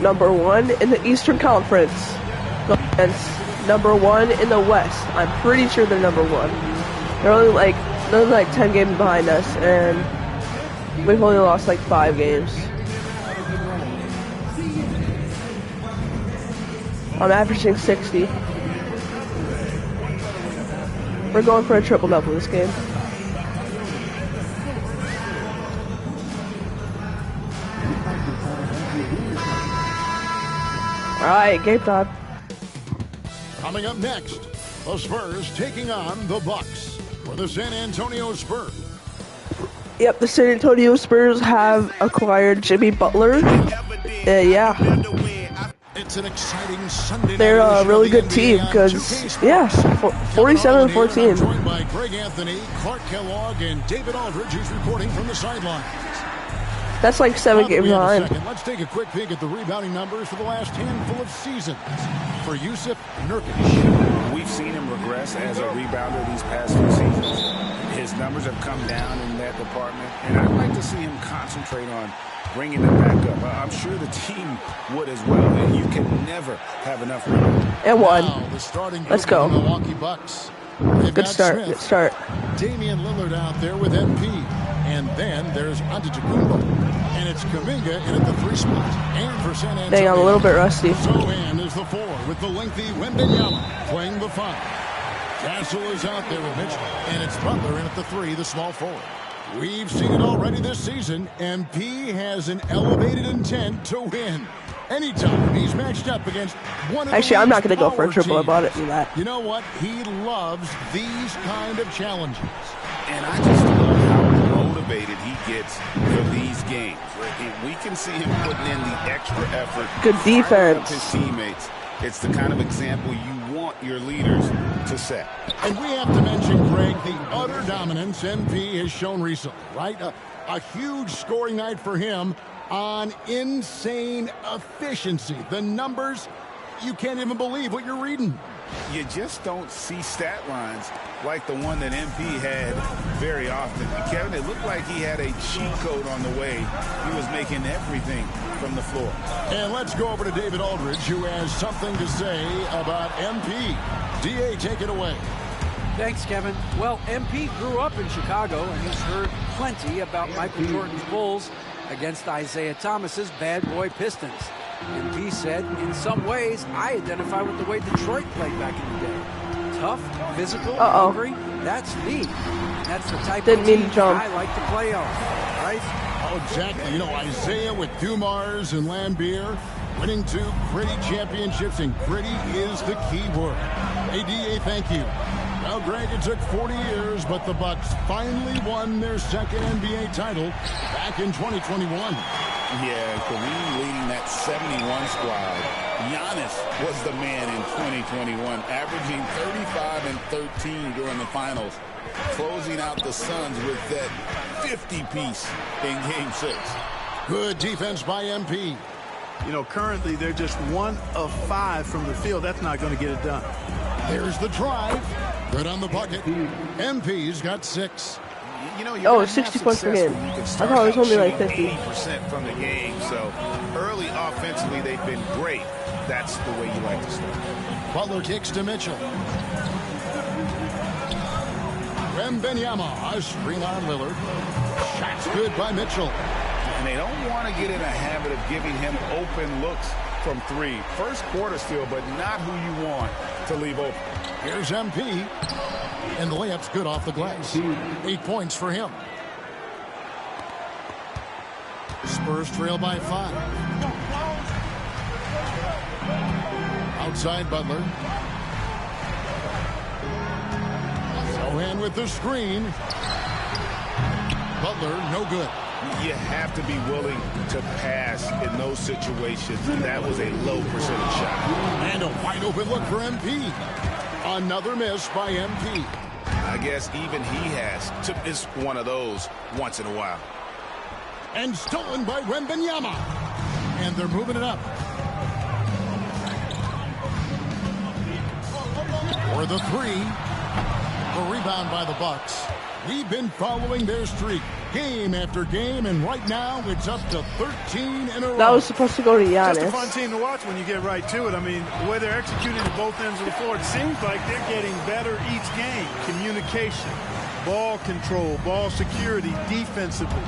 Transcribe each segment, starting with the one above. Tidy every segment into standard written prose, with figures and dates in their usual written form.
number 1 in the Eastern Conference against number 1 in the West. I'm pretty sure they're number 1. They're only like 10 games behind us, and we've only lost like 5 games. I'm averaging 60. We're going for a triple-double this game. Alright, game time. Coming up next, the Spurs taking on the Bucks for the San Antonio Spurs. Yep, the San Antonio Spurs have acquired Jimmy Butler. Yeah. It's an exciting Sunday. They're a really good team because, yeah, 47-14. Joined by Greg Anthony, Clark Kellogg, and David Aldridge, who's reporting from the sidelines. That's like 7 games behind. Let's take a quick peek at the rebounding numbers for the last handful of seasons. For Jusuf Nurkic. We've seen him regress as a rebounder these past few seasons. His numbers have come down in that department, and I'd like to see him concentrate on bringing them back up. I'm sure the team would as well, and you can never have enough rebounding. And one. Now, the starting group Let's go. of the Milwaukee Bucks. They've Good got start. Smith, Good start. Damian Lillard out there with MP. And then there's Antetokounmpo. And it's Kuminga in at the 3 spot. And for San Antonio, Dang, I'm a little bit rusty. Sochan is the 4 with the lengthy Wembanyama playing the 5. Castle is out there with Mitchell. And it's Butler in at the 3, the small forward. We've seen it already this season. MP has an elevated intent to win. Anytime he's matched up against one of the Actually, I'm not going to go for a power triple. I teams. bought it. Do that. You know what? He loves these kind of challenges. And I just love how motivated he gets for these games. We can see him putting in the extra effort. Good firing up defense. his teammates. It's the kind of example you want your leaders to set. And we have to mention, Greg, the utter dominance MP has shown recently, right? A huge scoring night for him on insane efficiency. The numbers, you can't even believe what you're reading. You just don't see stat lines like the one that MP had very often. Kevin, it looked like he had a cheat code on the way. He was making everything from the floor. And let's go over to David Aldridge, who has something to say about MP. DA, take it away. Thanks, Kevin. Well, MP grew up in Chicago, and he's heard plenty about Michael Jordan's Bulls against Isaiah Thomas's bad boy Pistons. MP said, in some ways, I identify with the way Detroit played back in the day. Tough, physical, hungry, that's me. And that's the type of team I like to play on, right? Oh, exactly. You know, Isaiah with Dumars and Lambeer winning 2 gritty championships, and gritty is the key word. ADA, thank you. Well, Greg, it took 40 years, but the Bucks finally won their second NBA title back in 2021. Yeah, Kareem leading that 71 squad. Giannis was the man in 2021, averaging 35 and 13 during the finals, closing out the Suns with that 50-piece in Game 6. Good defense by MP. You know, currently they're just 1 of 5 from the field. That's not going to get it done. There's the drive. Good on the bucket. MP's got 6. You know, oh, 60 points per game. I thought it was only like 50. 80% from the game, so early offensively they've been great. That's the way you like to start. Butler kicks to Mitchell. Wembanyama, a screen on Lillard. Shot's good by Mitchell. And they don't want to get in a habit of giving him open looks from 3. First quarter still, but not who you want to leave open. Here's MP. And the layup's good off the glass. 8 points for him. Spurs trail by 5. Outside Butler. Sochan with the screen. Butler, no good. You have to be willing to pass in those situations. That was a low percentage shot. And a wide open look for MP. Another miss by MP. I guess even he has to miss one of those once in a while. And stolen by Wembanyama. And they're moving it up. For the 3. The rebound by the Bucks. We've been following their streak. game after game, and right now it's up to 13 in a row. That was supposed to go to Giannis. Just a fun team to watch when you get right to it. I mean, the way they're executing at both ends of the floor, it seems like they're getting better each game. Communication, ball control, ball security, defensively.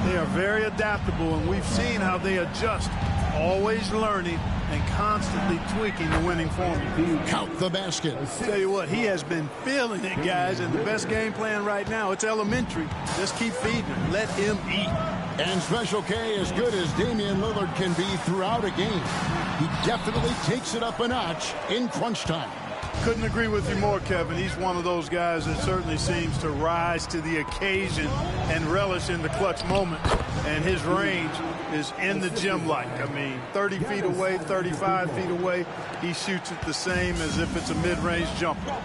They are very adaptable, and we've seen how they adjust, always learning and constantly tweaking the winning formula. Count the basket. Tell you what, he has been feeling it, guys, and the best game plan right now, it's elementary. Just keep feeding him. Let him eat. And Special K, as good as Damian Lillard can be throughout a game, he definitely takes it up a notch in crunch time. Couldn't agree with you more, Kevin. He's one of those guys that certainly seems to rise to the occasion and relish in the clutch moment. And his range is in the gym like. I mean, 30 feet away, 35 feet away, he shoots it the same as if it's a mid-range jumper.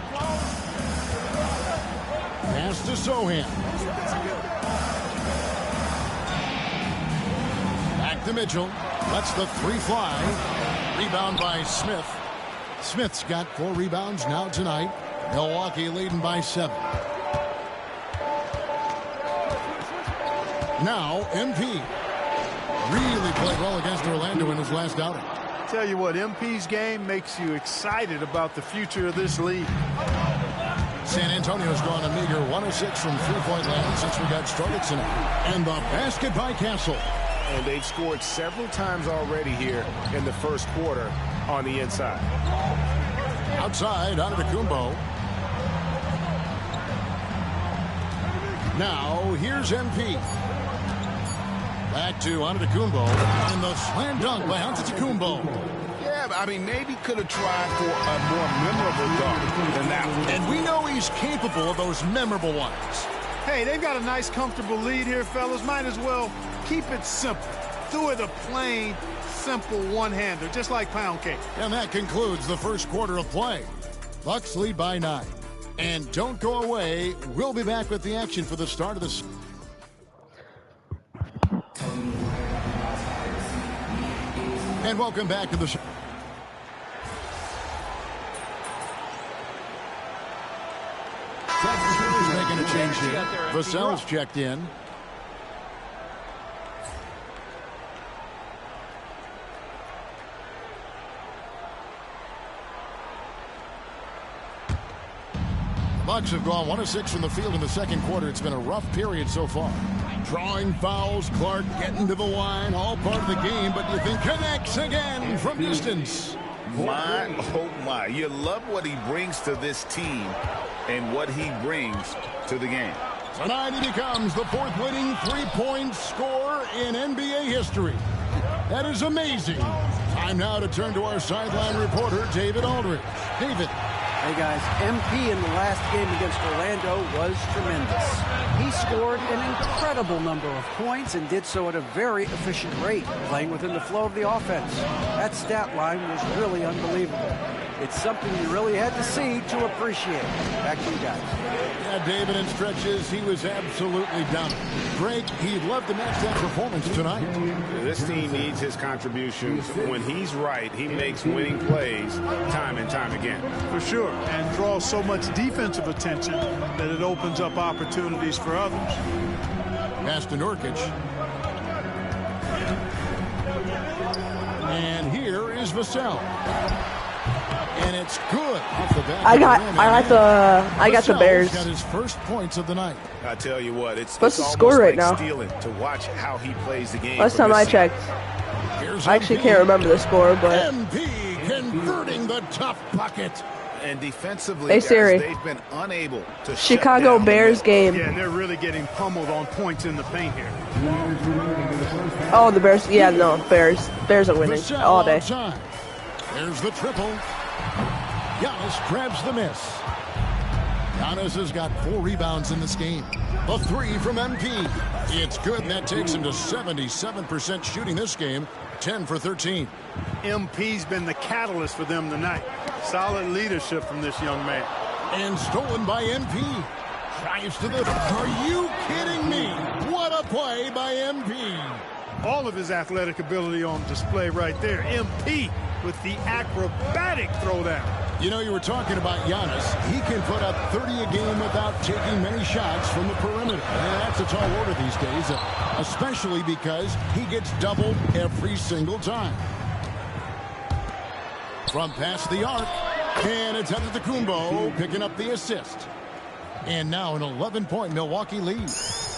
Pass to Sohan. Back to Mitchell. Lets the three fly. Rebound by Smith. Smith's got 4 rebounds now tonight. Milwaukee leading by 7. Now MP really played well against Orlando in his last outing. Tell you what, MP's game makes you excited about the future of this league. San Antonio's gone a meager 1 of 6 from three-point land since we got started tonight. And the basket by Castle. And they've scored several times already here in the first quarter on the inside. Outside, Antetokounmpo. Now, here's MP. Back to Antetokounmpo. And the slam dunk by Antetokounmpo. Yeah, I mean, maybe could have tried for a more memorable dunk than that one. And we know he's capable of those memorable ones. Hey, they've got a nice, comfortable lead here, fellas. Might as well keep it simple. Do it a plain, simple one-hander, just like pound cake. And that concludes the first quarter of play. Bucks lead by 9. And don't go away. We'll be back with the action for the start of the... And welcome back to the show. Substitute making a change here. Vassell's checked in. Bucks have gone 1 of 6 from the field in the second quarter. It's been a rough period so far. Drawing fouls, Clark getting to the line, all part of the game, but you think connects again from distance. My, oh my, you love what he brings to this team and what he brings to the game. Tonight he becomes the 4th winning three-point scorer in NBA history. That is amazing. Time now to turn to our sideline reporter, David Aldridge. David. Hey guys, MP in the last game against Orlando was tremendous. He scored an incredible number of points and did so at a very efficient rate, playing within the flow of the offense. That stat line was really unbelievable. It's something you really had to see to appreciate. Back to you guys. Yeah, David, in stretches, he was absolutely dominant. Greg, he'd love to match that performance tonight. This team needs his contributions. When he's right, he makes winning plays time and time again. For sure, and draws so much defensive attention that it opens up opportunities for others. Pass to Nurkic. And here is Vassell. And it's good off the back. I got the Bears. Got his first points of the night. I tell you what, it's what's the almost score right like now? stealing to watch how he plays the game. Last time I checked, Here's I actually MP. can't remember the score, but MP converting the tough bucket. And defensively, Hey, guys, Siri. they've been unable to Chicago shut down Bears the game. Yeah, and they're really getting pummeled on points in the paint here. Oh, the Bears. Yeah, no, Bears. Bears are winning Vassell all day. outside. There's the triple. Giannis grabs the miss. Giannis has got 4 rebounds in this game. The 3 from MP. It's good. That takes him to 77% shooting this game. 10 for 13. MP's been the catalyst for them tonight. Solid leadership from this young man. And stolen by MP. Drives to the... Are you kidding me? What a play by MP. All of his athletic ability on display right there. MP with the acrobatic throwdown. You know, you were talking about Giannis. He can put up 30 a game without taking many shots from the perimeter. And that's a tall order these days, especially because he gets doubled every single time. From past the arc, and it's Antetokounmpo picking up the assist. And now an 11-point Milwaukee lead.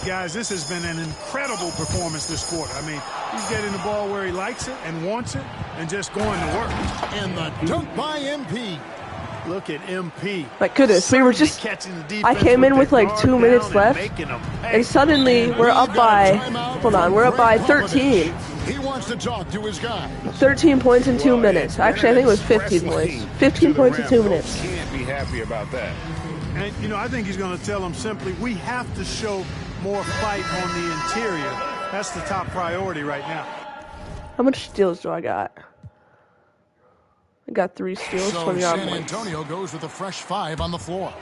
Guys, this has been an incredible performance this quarter. I mean, he's getting the ball where he likes it and wants it and just going to work. And the dunk by MP. Look at MP. My goodness, we were just... I came in with like 2 minutes left, and suddenly we're up by... Hold on, we're up by 13. He wants to talk to his guy. 13 points in 2 minutes. Actually, I think it was 15 points. 15 points in 2 minutes. Can't be happy about that. And, you know, I think he's going to tell them simply, we have to show more fight on the interior. That's the top priority right now. How much steals do I got? I got 3 steals, So 20 San points. Antonio goes with a fresh 5 on the floor.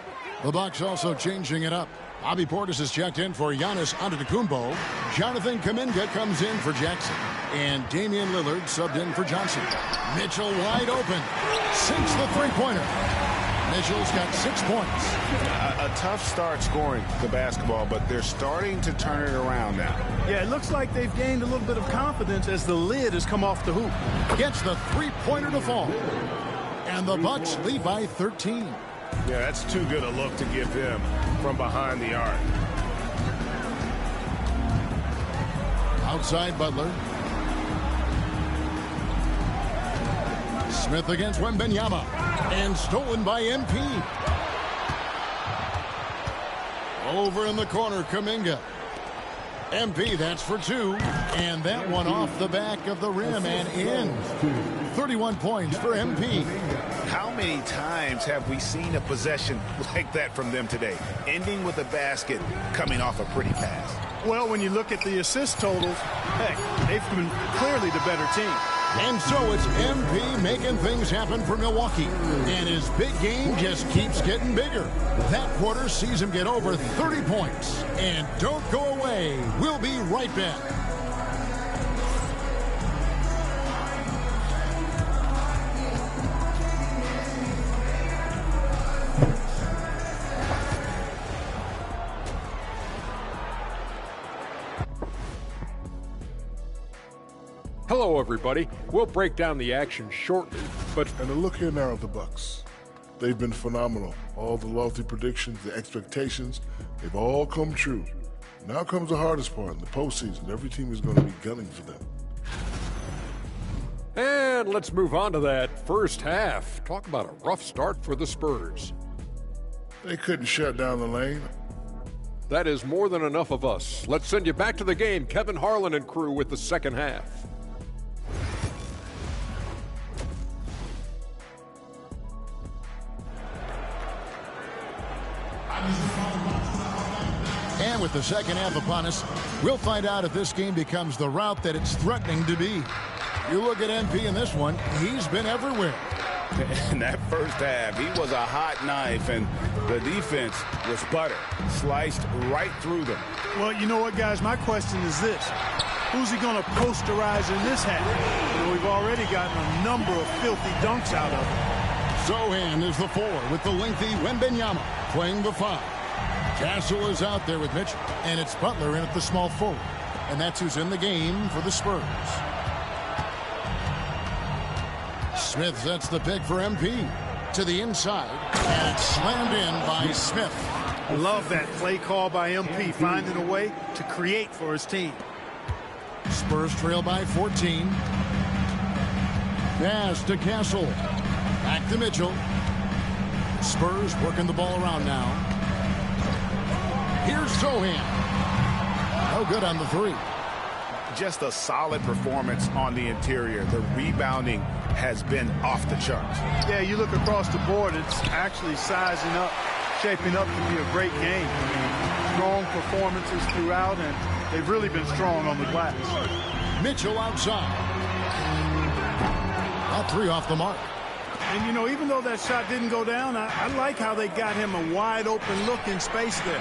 The Bucks also changing it up. Bobby Portis is checked in for Giannis Antetokounmpo. Jonathan Kuminga comes in for Jackson. And Damian Lillard subbed in for Johnson. Mitchell wide open. Sinks the three-pointer. Mitchell's got 6 points. A tough start scoring the basketball, but they're starting to turn it around now. Yeah, it looks like they've gained a little bit of confidence as the lid has come off the hoop. Gets the three-pointer to fall. And the Bucks lead by 13. Yeah, that's too good a look to give him from behind the arc. Outside Butler. Smith against Wembanyama. And stolen by MP. Over in the corner, Kuminga. MP, that's for 2. And that one off the back of the rim and in. 31 points for MP. How many times have we seen a possession like that from them today? Ending with a basket, coming off a pretty pass. Well, when you look at the assist totals, heck, they've been clearly the better team. And so it's MP making things happen for Milwaukee. And his big game just keeps getting bigger. That quarter sees him get over 30 points. And don't go away. We'll be right back. Hello, everybody. We'll break down the action shortly, but... And a look here now at the Bucks. They've been phenomenal. All the lofty predictions, the expectations, they've all come true. Now comes the hardest part in the postseason. Every team is going to be gunning for them. And let's move on to that first half. Talk about a rough start for the Spurs. They couldn't shut down the lane. That is more than enough of us. Let's send you back to the game. Kevin Harlan and crew with the second half. And with the second half upon us, we'll find out if this game becomes the route that it's threatening to be. You look at MP in this one, he's been everywhere. In that first half, he was a hot knife, and the defense was butter. Sliced right through them. Well, you know what, guys? My question is this. Who's he going to posterize in this half? You know, we've already gotten a number of filthy dunks out of him. Sohan is the 4 with the lengthy Wembanyama playing the 5. Castle is out there with Mitchell, and it's Butler in at the small forward. And that's who's in the game for the Spurs. Smith sets the pick for MP to the inside, and it's slammed in by Smith. Love that play call by MP, finding a way to create for his team. Spurs trail by 14. Pass to Castle. Back to Mitchell. Spurs working the ball around now. Here's Sohan. No good on the 3. Just a solid performance on the interior. The rebounding has been off the charts. Yeah, you look across the board, it's actually sizing up, shaping up to be a great game. Strong performances throughout, and they've really been strong on the glass. Mitchell outside. All 3 off the mark. And, you know, even though that shot didn't go down, I like how they got him a wide open look in space there.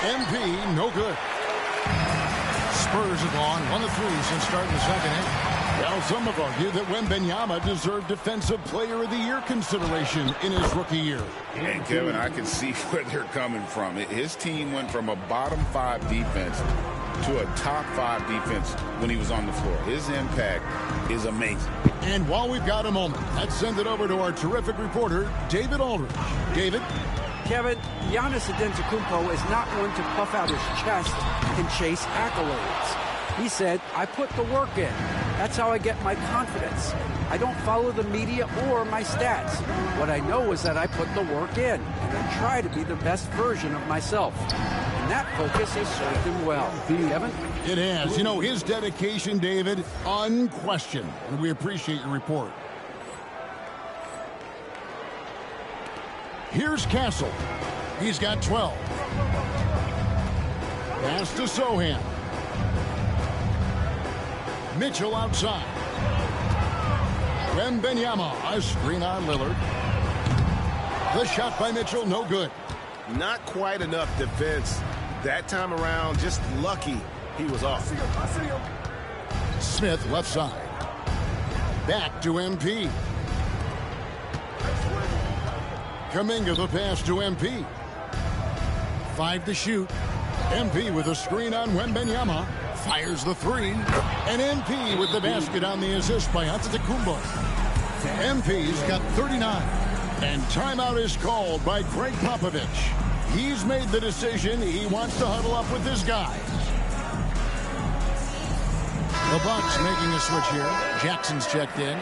MP, no good. Spurs have gone 1 of 3 since starting the second half. Well, some have argued that Wembanyama deserved Defensive Player of the Year consideration in his rookie year. And Kevin, I can see where they're coming from. His team went from a bottom 5 defense to a top 5 defense when he was on the floor. His impact is amazing. And while we've got a moment, let's send it over to our terrific reporter, David Aldridge. David? Kevin, Giannis Antetokounmpo is not one to puff out his chest and chase accolades. He said, I put the work in. That's how I get my confidence. I don't follow the media or my stats. What I know is that I put the work in, and I try to be the best version of myself. And that focus has served him well. Kevin? It has. You know, his dedication, David, unquestioned. And we appreciate your report. Here's Castle. He's got 12. Pass to Sohan. Mitchell outside. Wembanyama, a screen on Lillard. The shot by Mitchell, no good. Not quite enough defense that time around. Just lucky he was off. Smith left side. Back to MP. Kuminga the pass to MP. 5 to shoot. MP with a screen on Wembanyama. Fires the 3. And MP with the basket on the assist by Antetokounmpo. MP's got 39. And timeout is called by Greg Popovich. He's made the decision he wants to huddle up with his guys. The Bucks making a switch here. Jackson's checked in.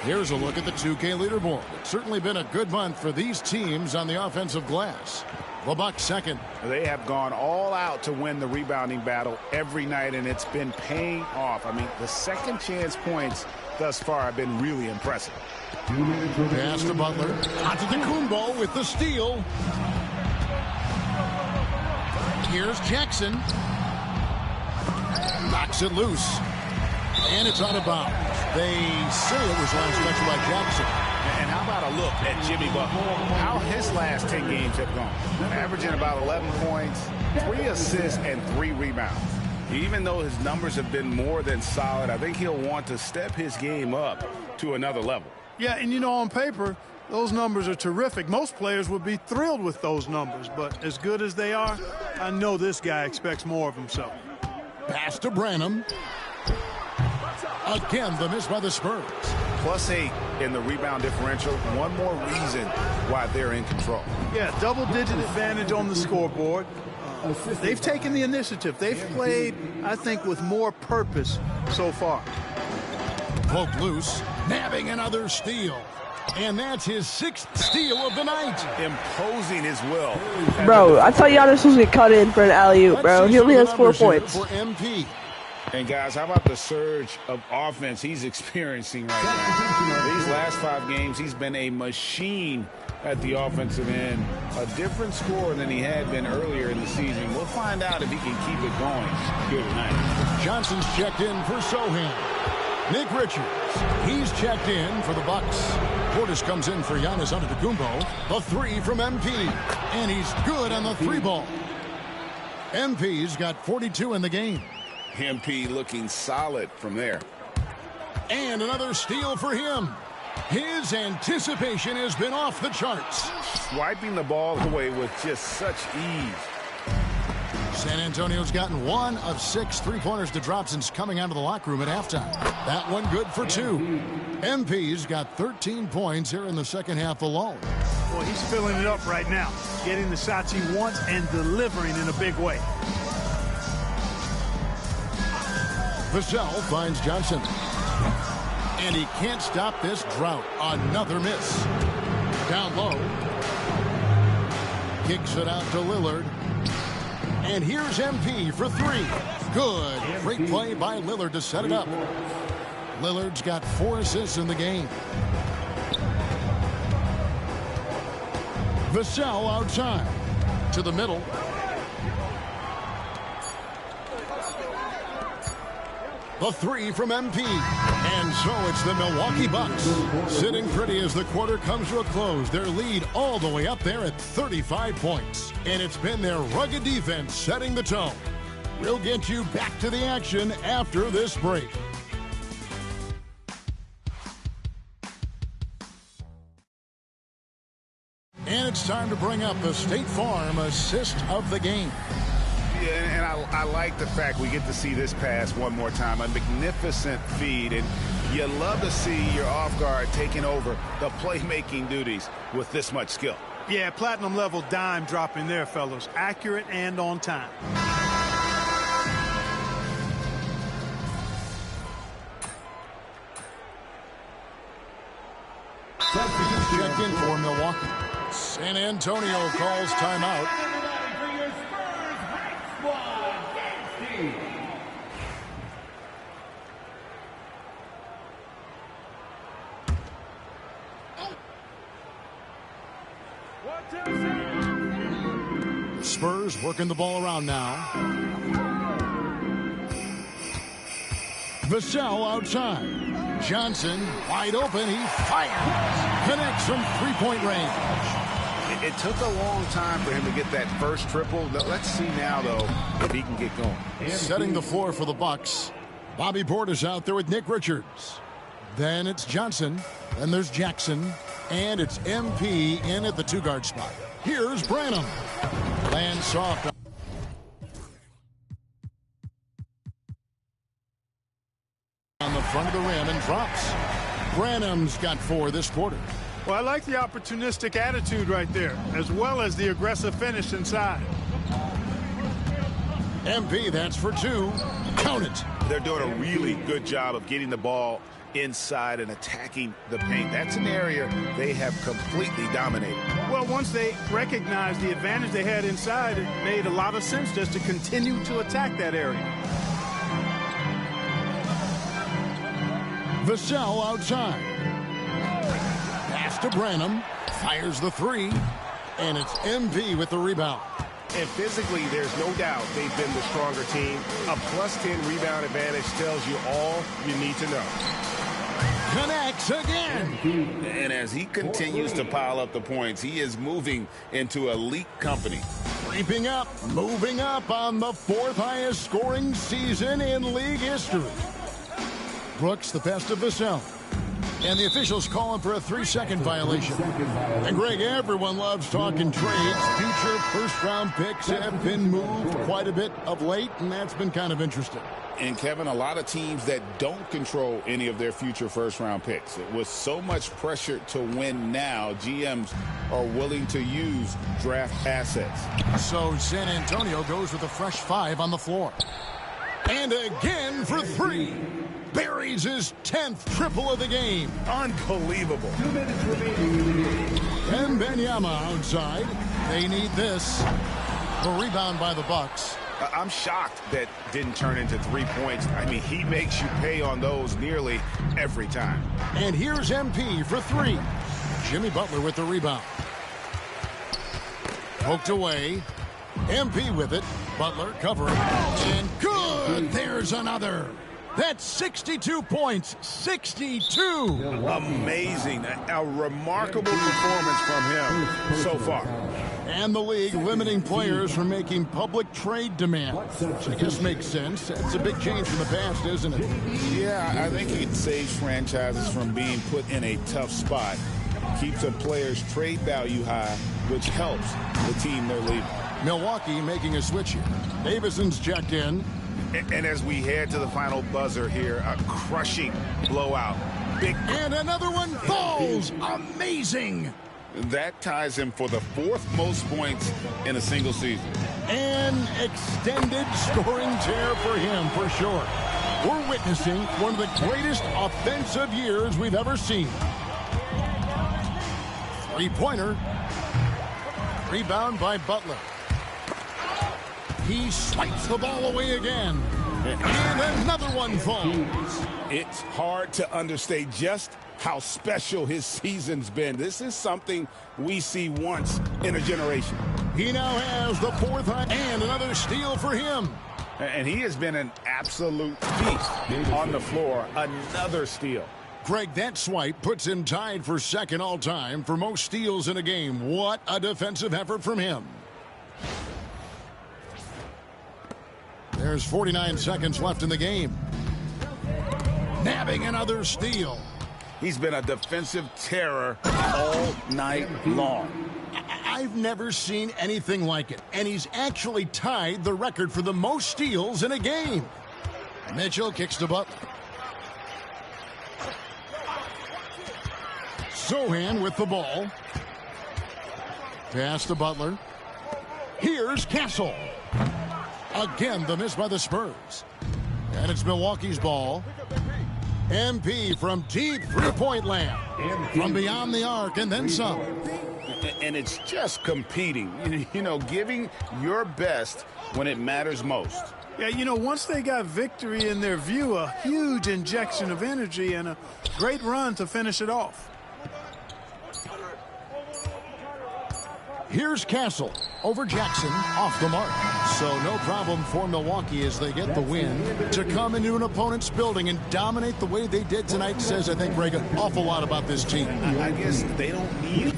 Here's a look at the 2K leaderboard. It's certainly been a good month for these teams on the offensive glass. The Bucks second. They have gone all out to win the rebounding battle every night, and it's been paying off. I mean, the second chance points thus far have been really impressive. Pass to Butler. Antetokounmpo with the steal. Here's Jackson. Knocks it loose. And it's out of bounds. They say it was line special by Jackson. And how about a look at Jimmy Butler? How his last 10 games have gone. Averaging about 11 points, 3 assists, and 3 rebounds. Even though his numbers have been more than solid, I think he'll want to step his game up to another level. Yeah, and you know, on paper, those numbers are terrific. Most players would be thrilled with those numbers, but as good as they are, I know this guy expects more of himself. Pass to Branham. Again, the miss by the Spurs. +8 in the rebound differential. One more reason why they're in control. Yeah, double-digit advantage on the scoreboard. They've taken the initiative. They've played, I think, with more purpose so far. Poked loose, nabbing another steal. And that's his 6th steal of the night. Imposing his will. Bro, I thought Giannis was going to cut in for an alley-oop, bro. He only has 4 points. For MP. And guys, how about the surge of offense he's experiencing right now? These last 5 games, he's been a machine at the offensive end. A different scorer than he had been earlier in the season. We'll find out if he can keep it going here tonight. Johnson's checked in for Sohan. Nick Richards, he's checked in for the Bucks. Portis comes in for Giannis Antetokounmpo. The 3 from MP. And he's good on the 3 ball. MP's got 42 in the game. MP looking solid from there. And another steal for him. His anticipation has been off the charts. Swiping the ball away with just such ease. San Antonio's gotten 1 of 6 3-pointers to drop since coming out of the locker room at halftime. That one good for 2. MP's got 13 points here in the second half alone. Well, he's filling it up right now. Getting the shots he wants and delivering in a big way. Vassell finds Johnson. And he can't stop this drought. Another miss. Down low. Kicks it out to Lillard. And here's MP for 3. Good. Great play by Lillard to set it up. Lillard's got 4 assists in the game. Vassell outside. To the middle. The 3 from MP. And so it's the Milwaukee Bucks sitting pretty as the quarter comes to a close. Their lead all the way up there at 35 points. And it's been their rugged defense setting the tone. We'll get you back to the action after this break. it's time to bring up the State Farm assist of the game. Yeah, and I like the fact we get to see this pass one more time. A magnificent feed, and you love to see your off guard taking over the playmaking duties with this much skill. Yeah, platinum level dime dropping there, fellas. Accurate and on time. Check in for Milwaukee. San Antonio calls timeout. Spurs working the ball around now. Vassell outside. Johnson wide open. He fires. Connects from three-point range. It took a long time for him to get that first triple. Let's see now, though, if he can get going. Setting the floor for the Bucks. Bobby Portis out there with Nick Richards. Then it's Johnson. Then there's Jackson. And it's MP in at the two-guard spot. Here's Branham. Lands soft. On the front of the rim and drops. Branham's got 4 this quarter. Well, I like the opportunistic attitude right there, as well as the aggressive finish inside. MP, that's for 2. Count it. They're doing a really good job of getting the ball inside and attacking the paint. That's an area they have completely dominated. Well, once they recognized the advantage they had inside, it made a lot of sense just to continue to attack that area. Vassell outside. Pass to Branham. Fires the 3. And it's MP with the rebound. And physically, there's no doubt they've been the stronger team. A +10 rebound advantage tells you all you need to know. Connects again. And as he continues to pile up the points, he is moving into elite company. Creeping up, moving up on the 4th highest scoring season in league history. Brooks, the best of Vassell. And the officials calling for a 3-second violation. And Greg, everyone loves talking trades. Future first-round picks have been moved quite a bit of late, and that's been kind of interesting. And Kevin, a lot of teams that don't control any of their future first-round picks. With so much pressure to win now, GMs are willing to use draft assets. So San Antonio goes with a fresh 5 on the floor. And again for 3. Buries his 10th triple of the game. Unbelievable. And Wembanyama outside. They need this. The rebound by the Bucks. I'm shocked that didn't turn into 3 points. I mean, he makes you pay on those nearly every time. And here's MP for 3. Jimmy Butler with the rebound. Poked away. MP with it. Butler covering. And good. There's another. That's 62 points. 62. Amazing. A remarkable performance from him so far. And the league limiting players from making public trade demands. So I guess makes sense. It's a big change from the past, isn't it? Yeah, I think it saves franchises from being put in a tough spot. Keeps a player's trade value high, which helps the team they're leaving. Milwaukee making a switch here. Davison's checked in. And as we head to the final buzzer here, a crushing blowout. Big. And another one falls. Amazing. That ties him for the 4th most points in a single season. An extended scoring tear for him, for sure. We're witnessing one of the greatest offensive years we've ever seen. 3-pointer. Rebound by Butler. He swipes the ball away again. And another one falls. It's hard to understate just how special his season's been. This is something we see once in a generation. He now has the 4th and another steal for him. And he has been an absolute beast on the floor. Another steal. Greg, that swipe puts him tied for 2nd all-time for most steals in a game. What a defensive effort from him. There's 49 seconds left in the game. Nabbing another steal. He's been a defensive terror all night long. I've never seen anything like it, and he's actually tied the record for the most steals in a game. Mitchell kicks to Butler. Sochan with the ball. Pass to Butler. Here's Castle. Again, the miss by the Spurs. And it's Milwaukee's ball. MP from deep three-point land. From beyond the arc and then some. And it's just competing, you know, giving your best when it matters most. Yeah, you know, once they got victory in their view, a huge injection of energy and a great run to finish it off. Here's Castle over Jackson off the mark. So no problem for Milwaukee as they get the win. To come into an opponent's building and dominate the way they did tonight says, I think, Greg, an awful lot about this team. I guess they don't need...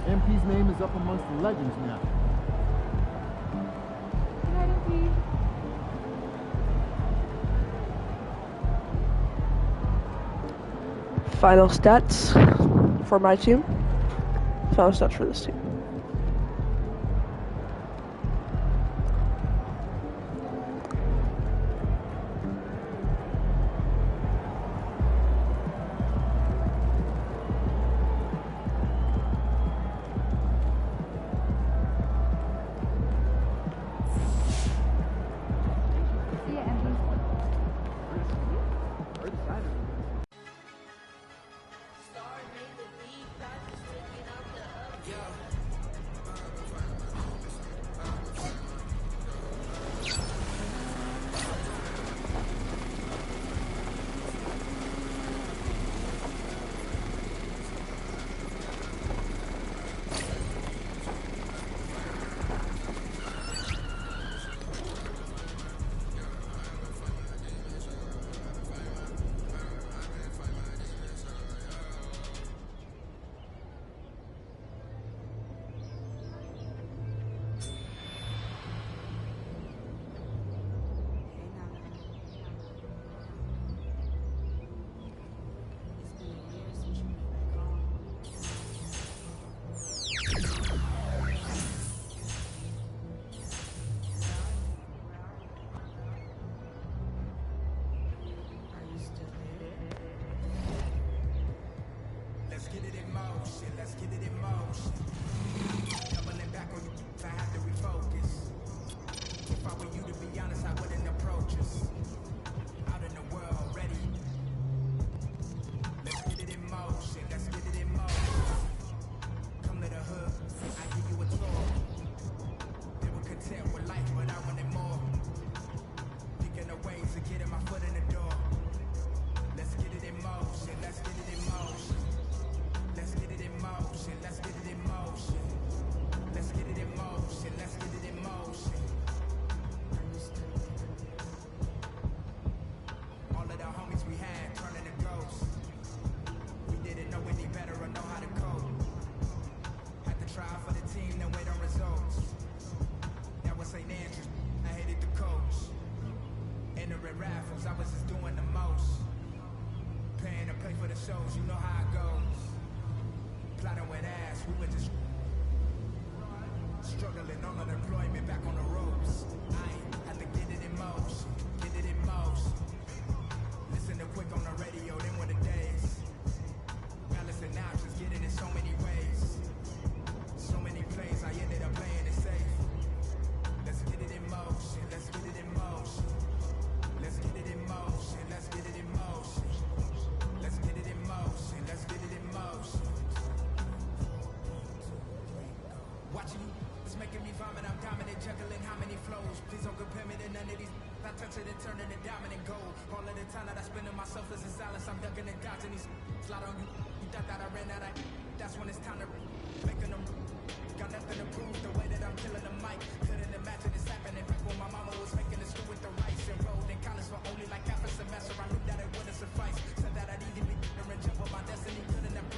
MP's name is up amongst the legends now. Final stats for my team. Final stats for this team. You know how it goes. Plotting with ass, we were just struggling on unemployment, back on the ropes. I had to get it in motion, get it in motion. Listen to Quick on the radio, then were the days. Balancing options, getting in so many ways. So many plays, I ended up playing it safe. Let's get it in motion, let's get it in motion. Let's get it in motion, let's get it in motion. Let's get it in motion, let's get it in motion. Watching you, it's making me vomit. I'm dominant, juggling how many flows. Please don't compare me to none of these. I touch it and turn it to diamond and gold. All of the time that I spend in myself is in silence. I'm ducking and dodging these. Slide on you. You thought that I ran out of. That's when it's time to making them. Got nothing to prove. The way that I'm killing the mic. Couldn't imagine this happening back when my mama was making the stew with the rice. Enrolled in college for only like half a semester. I knew that it wouldn't suffice. Said that I'd either be or jump on my destiny. Couldn't have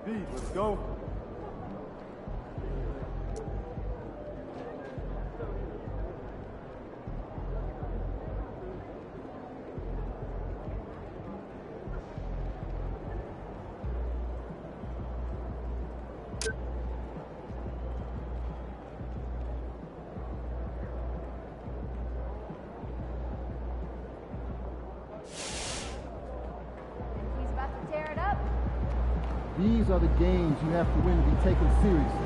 B, let's go. These are the games you have to win to be taken seriously.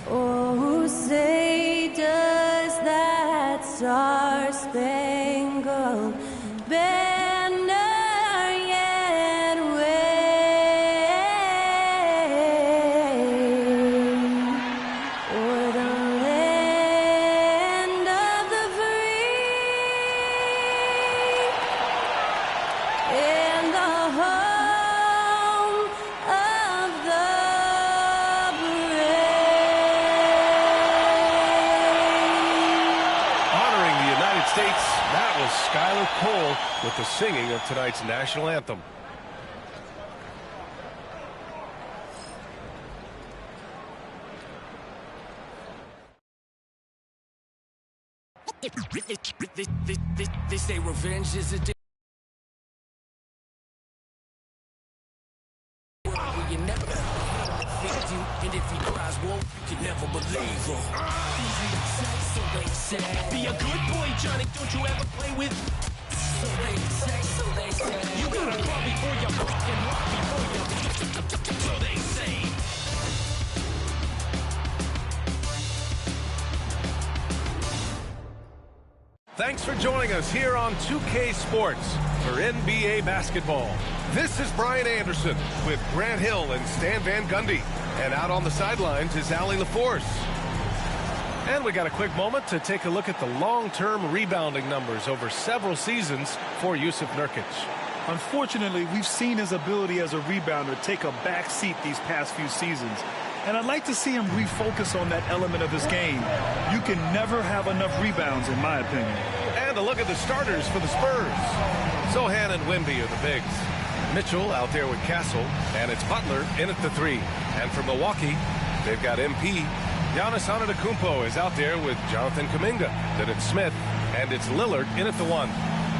Oh, say does that star-spangled banner yet wave o'er the land of the free and the home of the That was Skylar Cole with the singing of tonight's national anthem. They say revenge is a you never defeat you, and if he cries wolf, you can never believe him. So they say, be a good boy, Johnny. Don't you ever play with? So they say, you gotta crawl before you walk and walk before you. So they say. Thanks for joining us here on 2K Sports for NBA basketball. This is Brian Anderson with Grant Hill and Stan Van Gundy. And out on the sidelines is Allie LaForce. And we got a quick moment to take a look at the long-term rebounding numbers over several seasons for Jusuf Nurkic. Unfortunately, we've seen his ability as a rebounder take a back seat these past few seasons. And I'd like to see him refocus on that element of his game. You can never have enough rebounds, in my opinion. And a look at the starters for the Spurs. Sochan and Wemby are the bigs. Mitchell out there with Castle, and it's Butler in at the 3. And for Milwaukee, they've got MP. Giannis Antetokounmpo is out there with Jonathan Kuminga. Then it's Smith, and it's Lillard in at the 1.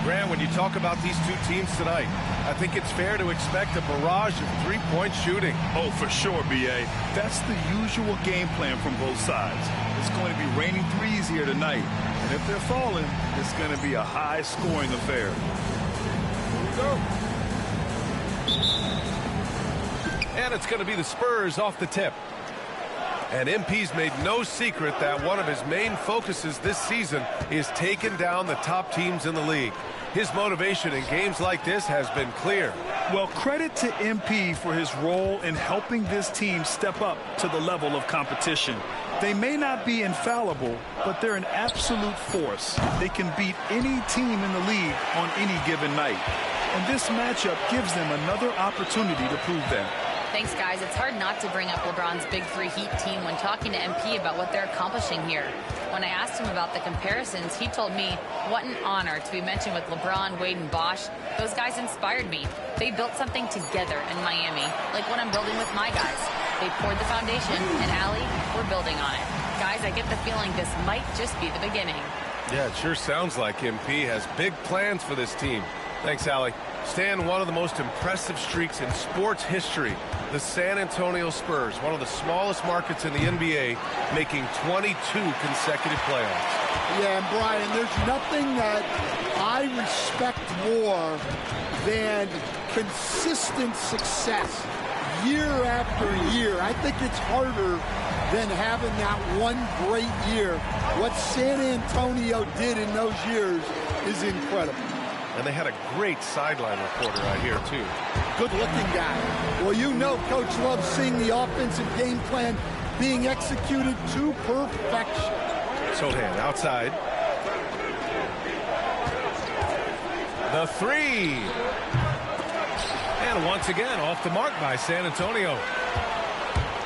Grant, when you talk about these two teams tonight, I think it's fair to expect a barrage of three-point shooting. Oh, for sure, B.A. That's the usual game plan from both sides. It's going to be raining threes here tonight. And if they're falling, it's going to be a high-scoring affair. Here we go. And it's going to be the Spurs off the tip. And MP's made no secret that one of his main focuses this season is taking down the top teams in the league. His motivation in games like this has been clear. Well, credit to MP for his role in helping this team step up to the level of competition. They may not be infallible, but they're an absolute force. They can beat any team in the league on any given night. And this matchup gives them another opportunity to prove that. Thanks, guys. It's hard not to bring up LeBron's Big Three Heat team when talking to MP about what they're accomplishing here. When I asked him about the comparisons, he told me, what an honor to be mentioned with LeBron, Wade, and Bosh. Those guys inspired me. They built something together in Miami, like what I'm building with my guys. They poured the foundation, and Allie, we're building on it. Guys, I get the feeling this might just be the beginning. Yeah, it sure sounds like MP has big plans for this team. Thanks, Allie. Stan, one of the most impressive streaks in sports history, the San Antonio Spurs, one of the smallest markets in the NBA, making 22 consecutive playoffs. Yeah, and Brian, there's nothing that I respect more than consistent success year after year. I think it's harder than having that one great year. What San Antonio did in those years is incredible. And they had a great sideline reporter out here, too. Good-looking guy. Well, you know Coach loves seeing the offensive game plan being executed to perfection. Sohan outside. The three. And once again, off the mark by San Antonio.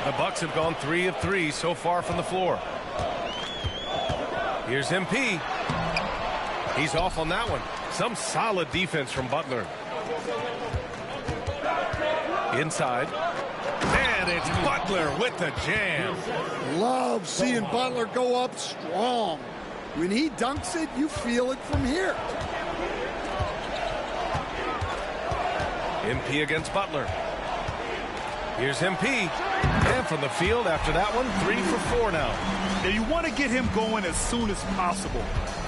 The Bucks have gone 3 of 3 so far from the floor. Here's MP. He's off on that one. Some solid defense from Butler. Inside. And it's Butler with the jam. Love seeing Butler go up strong. When he dunks it, you feel it from here. MP against Butler. Here's MP. And from the field after that one, 3 for 4 now. Now you want to get him going as soon as possible.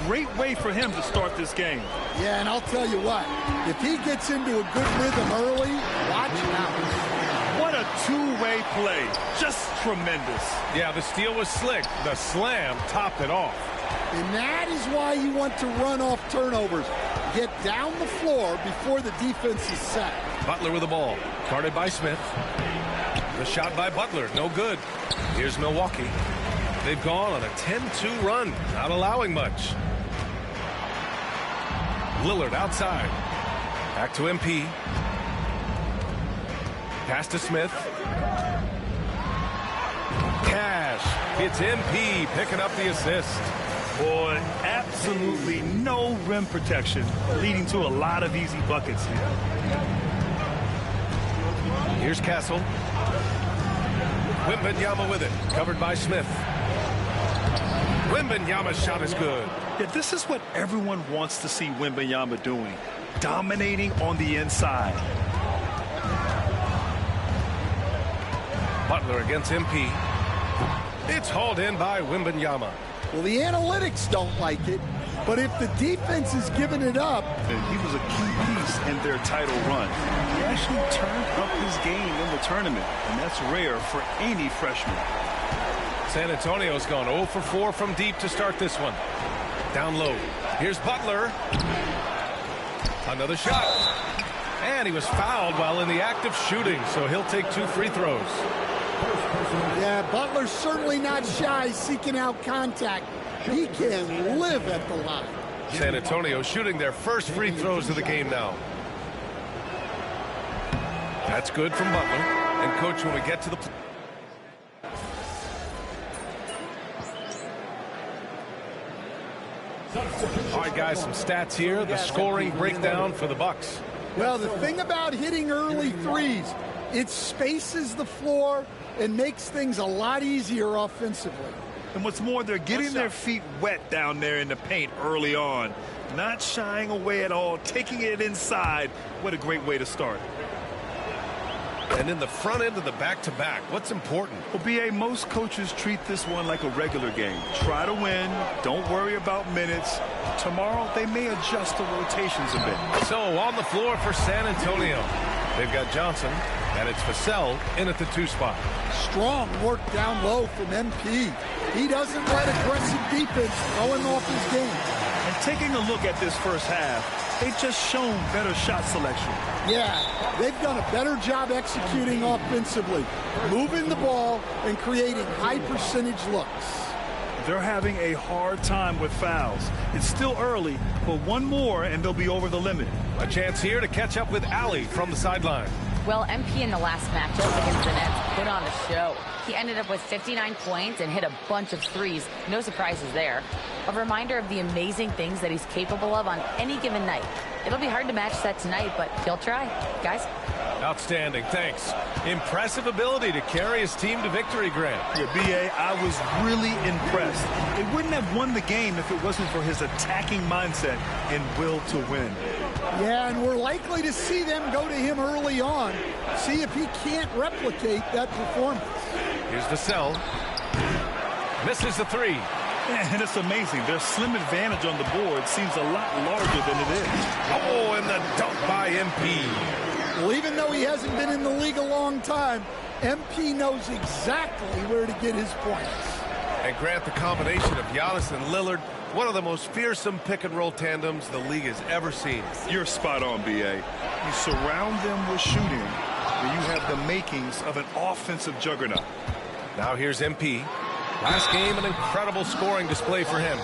Great way for him to start this game. Yeah, and I'll tell you what, if he gets into a good rhythm early, watch out. What a two-way play. Just tremendous. Yeah, the steal was slick. The slam topped it off. And that is why you want to run off turnovers. Get down the floor before the defense is set. Butler with the ball. Guarded by Smith. The shot by Butler, no good. Here's Milwaukee. They've gone on a 10-2 run, not allowing much. Lillard outside. Back to MP. Pass to Smith. Cash. It's MP picking up the assist. Boy, absolutely no rim protection, leading to a lot of easy buckets here. Here's Castle. Wembanyama with it. Covered by Smith. Wembanyama's shot is good. Yeah, this is what everyone wants to see Wembanyama doing. Dominating on the inside. Butler against MP. It's hauled in by Wembanyama. Well, the analytics don't like it, but if the defense is giving it up... And he was a key piece in their title run. He actually turned up his game in the tournament, and that's rare for any freshman. San Antonio's gone 0 for 4 from deep to start this one. Down low. Here's Butler. Another shot. And he was fouled while in the act of shooting, so he'll take 2 free throws. Yeah, Butler's certainly not shy seeking out contact. He can live at the line. San Antonio shooting their first free throws of the game now. That's good from Butler. And, Coach, when we get to the... All right, guys, some stats here. The scoring breakdown for the Bucks. Well, the thing about hitting early threes, it spaces the floor and makes things a lot easier offensively. And what's more, they're getting their feet wet down there in the paint early on. Not shying away at all, taking it inside. What a great way to start. And in the front end of the back-to-back, what's important? Well, B.A., most coaches treat this one like a regular game. Try to win. Don't worry about minutes. Tomorrow, they may adjust the rotations a bit. So, on the floor for San Antonio, they've got Johnson, and it's Vassell in at the 2 spot. Strong work down low from MP. He doesn't let aggressive defense throwing off his game. And taking a look at this first half, they've just shown better shot selection. Yeah, they've done a better job executing offensively, moving the ball and creating high percentage looks. They're having a hard time with fouls. It's still early, but one more and they'll be over the limit. A chance here to catch up with Ali from the sideline. Well, MP in the last matchup against the Nets put on a show. He ended up with 59 points and hit a bunch of threes. No surprises there. A reminder of the amazing things that he's capable of on any given night. It'll be hard to match that tonight, but he'll try. Guys? Outstanding, thanks. Impressive ability to carry his team to victory, Grant. Yeah, B.A., I was really impressed. They wouldn't have won the game if it wasn't for his attacking mindset and will to win. Yeah, and we're likely to see them go to him early on. See if he can't replicate that performance. Here's Vassell. Misses the 3. And it's amazing. Their slim advantage on the board seems a lot larger than it is. Oh, and the dunk by MP. Well, even though he hasn't been in the league a long time, MP knows exactly where to get his points. And Grant, the combination of Giannis and Lillard, one of the most fearsome pick-and-roll tandems the league has ever seen. You're spot on, B.A. You surround them with shooting, and you have the makings of an offensive juggernaut. Now here's MP. Last game, an incredible scoring display for him.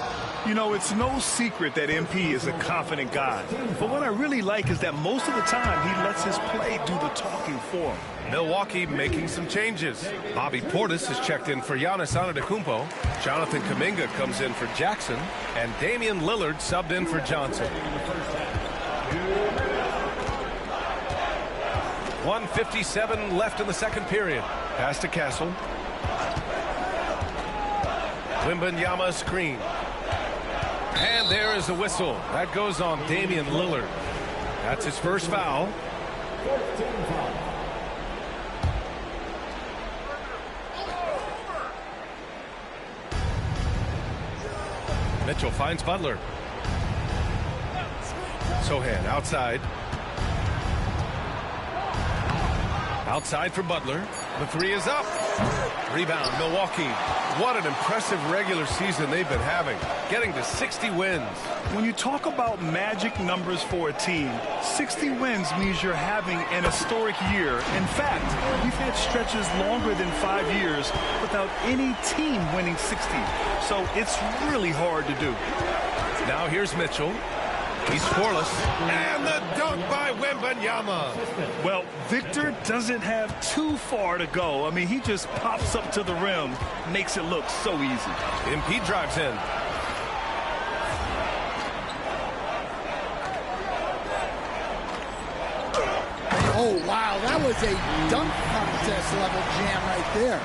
You know, it's no secret that MP is a confident guy. But what I really like is that most of the time he lets his play do the talking for him. Milwaukee making some changes. Bobby Portis has checked in for Giannis Antetokounmpo. Jonathan Kuminga comes in for Jackson. And Damian Lillard subbed in for Johnson. 1:57 left in the second period. Pass to Castle. Wembanyama screen. And there is the whistle. That goes on Damian Lillard. That's his first foul. Mitchell finds Butler. Sohan outside. Outside for Butler. The three is up. Rebound, Milwaukee. What an impressive regular season they've been having. Getting to 60 wins. When you talk about magic numbers for a team, 60 wins means you're having an historic year. In fact, we've had stretches longer than 5 years without any team winning 60. So it's really hard to do. Now here's Mitchell. He's scoreless. And the dunk by Wembanyama. Well, Victor doesn't have too far to go. I mean, he just pops up to the rim, makes it look so easy. MP drives in. Oh, wow, that was a dunk contest level jam right there.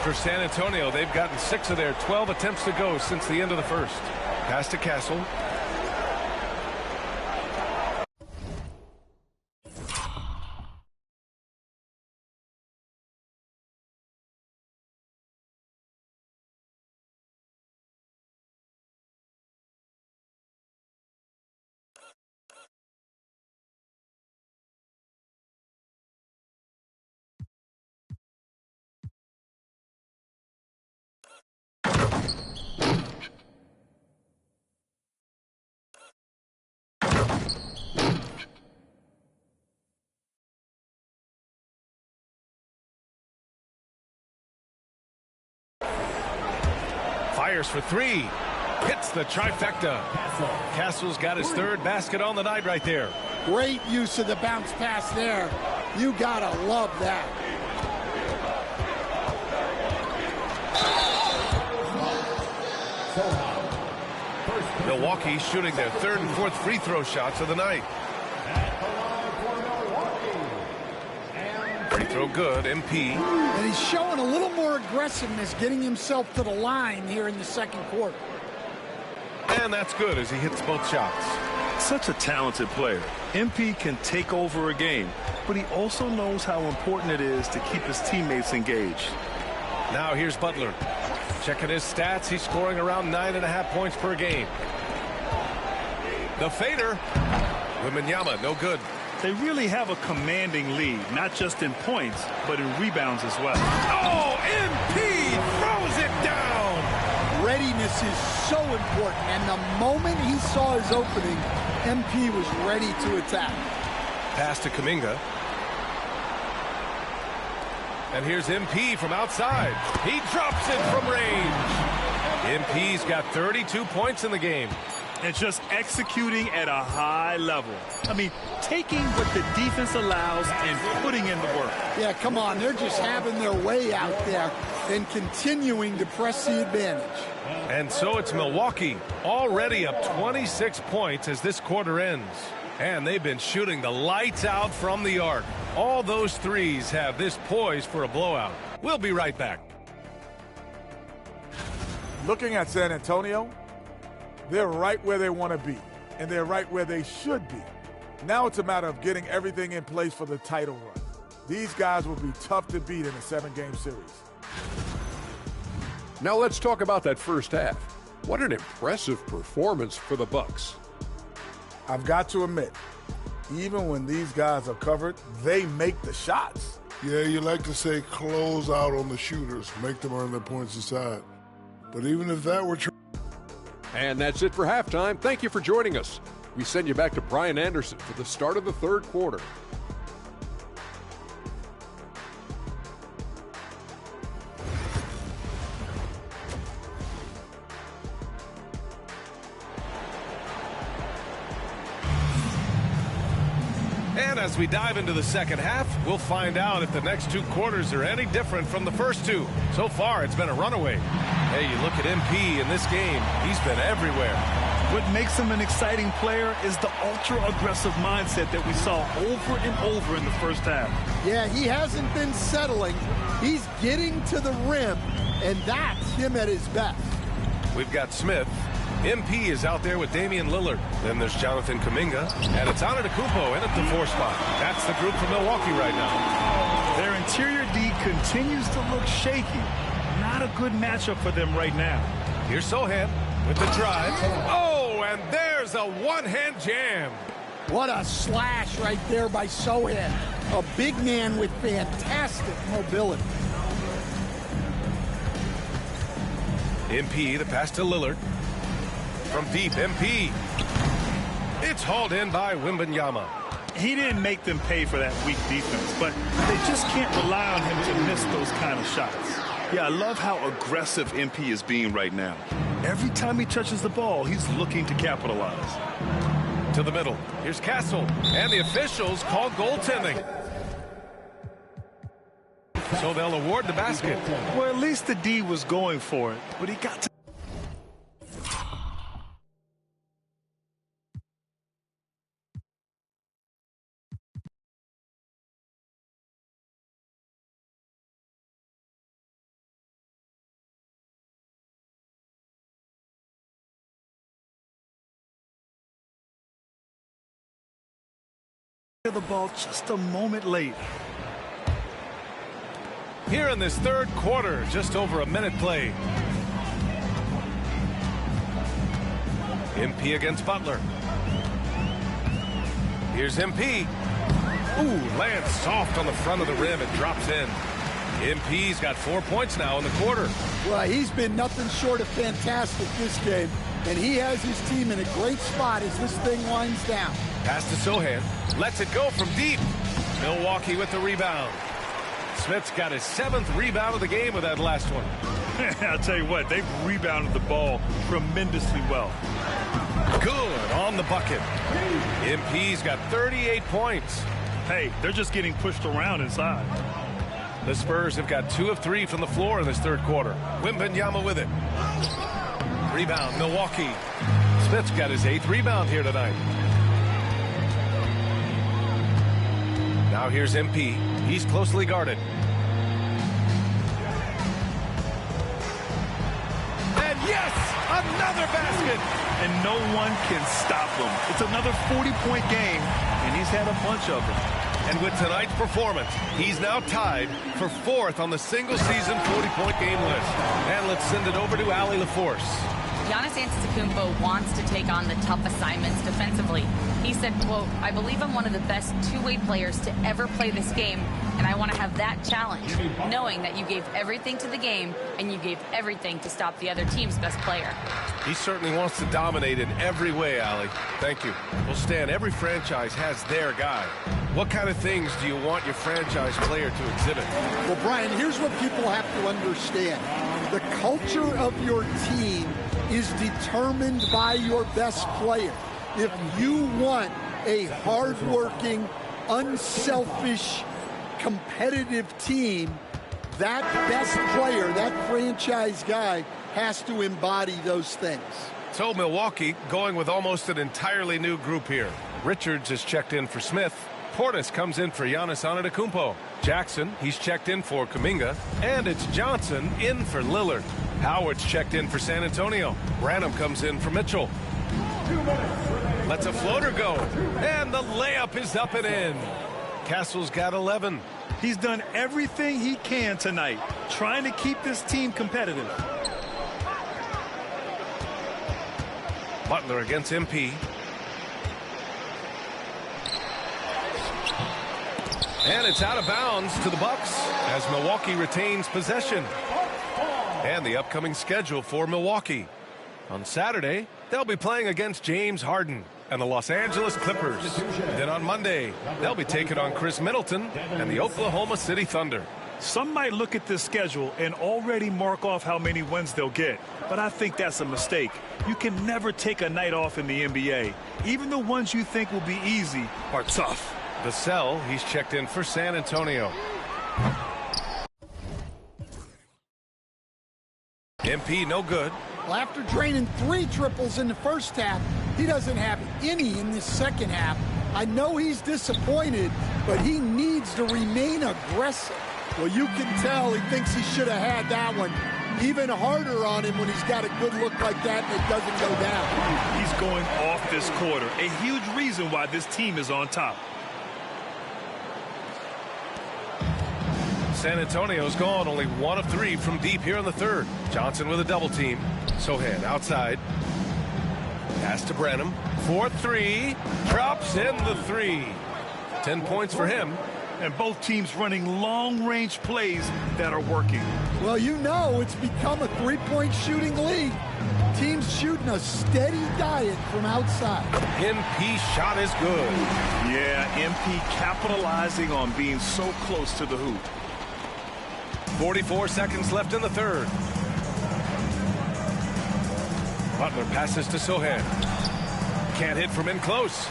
For San Antonio, they've gotten 6 of their 12 attempts to go since the end of the first. Pass to Castle. Fires for 3. Hits the trifecta. Castle's got his third basket on the night right there. Great use of the bounce pass there. You gotta love that. Milwaukee shooting their third and fourth free throw shots of the night. Free throw good, MP. And he's showing a little more aggressiveness getting himself to the line here in the second quarter. And that's good as he hits both shots. Such a talented player. MP can take over a game, but he also knows how important it is to keep his teammates engaged. Now here's Butler. Checking his stats, he's scoring around 9.5 points per game. The fader. Wembanyama, no good. They really have a commanding lead, not just in points, but in rebounds as well. Oh, MP throws it down. Readiness is so important, and the moment he saw his opening, MP was ready to attack. Pass to Kuminga. And here's MP from outside. He drops it from range. MP's got 32 points in the game. And just executing at a high level. I mean, taking what the defense allows and putting in the work. Yeah, come on. They're just having their way out there and continuing to press the advantage. And so it's Milwaukee already up 26 points as this quarter ends. And they've been shooting the lights out from the arc. All those threes have this poised for a blowout. We'll be right back. Looking at San Antonio, they're right where they want to be, and they're right where they should be. Now it's a matter of getting everything in place for the title run. These guys will be tough to beat in a 7-game series. Now let's talk about that first half. What an impressive performance for the Bucks. I've got to admit, even when these guys are covered, they make the shots. Yeah, you like to say close out on the shooters, make them earn their points inside. But even if that were true. And that's it for halftime. Thank you for joining us. We send you back to Brian Anderson for the start of the third quarter. And as we dive into the second half, we'll find out if the next two quarters are any different from the first two. So far, it's been a runaway. Hey, you look at MP in this game, he's been everywhere. What makes him an exciting player is the ultra-aggressive mindset that we saw over and over in the first half. Yeah, he hasn't been settling. He's getting to the rim, and that's him at his best. We've got Smith. MP is out there with Damian Lillard. Then there's Jonathan Kuminga. And it's Antetokounmpo in at the 4 spot. That's the group from Milwaukee right now. Their interior D continues to look shaky. Not a good matchup for them right now. Here's Sohan with the drive. Oh, and there's a one-hand jam. What a slash right there by Sohan. A big man with fantastic mobility. MP, the pass to Lillard. From deep, MP. It's hauled in by Wembanyama. He didn't make them pay for that weak defense, but they just can't rely on him to miss those kind of shots. Yeah, I love how aggressive MP is being right now. Every time he touches the ball, he's looking to capitalize. To the middle. Here's Castle. And the officials call goaltending. So they'll award the basket. Well, at least the D was going for it, but he got to. The ball just a moment late. Here in this third quarter, just over a minute played. MP against Butler. Here's MP. Ooh, lands soft on the front of the rim and drops in. MP's got 4 points now in the quarter. Well, he's been nothing short of fantastic this game, and he has his team in a great spot as this thing winds down. Pass to Sohan. Lets it go from deep. Milwaukee with the rebound. Smith's got his 7th rebound of the game with that last one. I'll tell you what, they've rebounded the ball tremendously well. Good on the bucket. MP's got 38 points. Hey, they're just getting pushed around inside. The Spurs have got 2 of 3 from the floor in this third quarter. Wembanyama with it. Rebound, Milwaukee. Smith's got his 8th rebound here tonight. Now here's MP. He's closely guarded. And yes, another basket. And no one can stop him. It's another 40-point game, and he's had a bunch of them. And with tonight's performance, he's now tied for 4th on the single-season 40-point game list. And let's send it over to Allie LaForce. Giannis Antetokounmpo wants to take on the tough assignments defensively. He said, quote, "I believe I'm one of the best two-way players to ever play this game, and I want to have that challenge, knowing that you gave everything to the game and you gave everything to stop the other team's best player." He certainly wants to dominate in every way, Allie. Thank you. Well, Stan, every franchise has their guy. What kind of things do you want your franchise player to exhibit? Well, Brian, here's what people have to understand. The culture of your team is determined by your best player. If you want a hardworking, unselfish, competitive team, that best player, that franchise guy, has to embody those things. So Milwaukee going with almost an entirely new group here. Richards is checked in for Smith. Portis comes in for Giannis Antetokounmpo. Jackson, he's checked in for Kuminga. And it's Johnson in for Lillard. Howard's checked in for San Antonio. Branham comes in for Mitchell. Lets a floater go. And the layup is up and in. Castle's got 11. He's done everything he can tonight, trying to keep this team competitive. Butler against MP. And it's out of bounds to the Bucks as Milwaukee retains possession. And the upcoming schedule for Milwaukee. On Saturday, they'll be playing against James Harden and the Los Angeles Clippers. Then on Monday, they'll be taking on Chris Middleton and the Oklahoma City Thunder. Some might look at this schedule and already mark off how many wins they'll get, but I think that's a mistake. You can never take a night off in the NBA. Even the ones you think will be easy are tough. Vassell, he's checked in for San Antonio. MP no good. Well, after draining 3 triples in the first half, he doesn't have any in the second half. I know he's disappointed, but he needs to remain aggressive. Well, you can tell he thinks he should have had that one even harder on him when he's got a good look like that and it doesn't go down. He's going off this quarter, a huge reason why this team is on top. San Antonio's gone only 1 of 3 from deep here in the third. Johnson with a double team. Sochan outside. Pass to Branham. 4-3. Drops in the 3. 10 points for him. And both teams running long-range plays that are working. Well, you know it's become a 3-point shooting league. Teams shooting a steady diet from outside. MP shot is good. Yeah, MP capitalizing on being so close to the hoop. 44 seconds left in the third. Butler passes to Sochan. Can't hit from in close.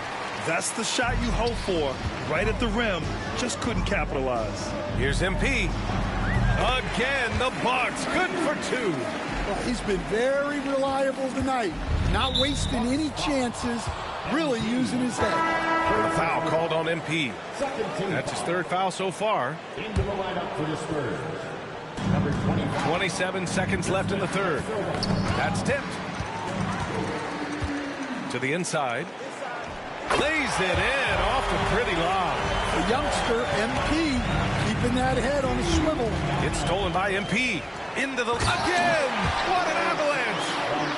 That's the shot you hope for. Right at the rim. Just couldn't capitalize. Here's MP. Again, the Bucks. Good for 2. Well, he's been very reliable tonight. Not wasting any chances. Really using his head. A foul called on MP. That's his 3rd foul so far. Into the lineup for the Spurs. 27 seconds left in the third. That's tipped. To the inside. Lays it in off the pretty lob. The youngster, MP, keeping that head on a swivel. It's stolen by MP. Into the... Again! What an avalanche!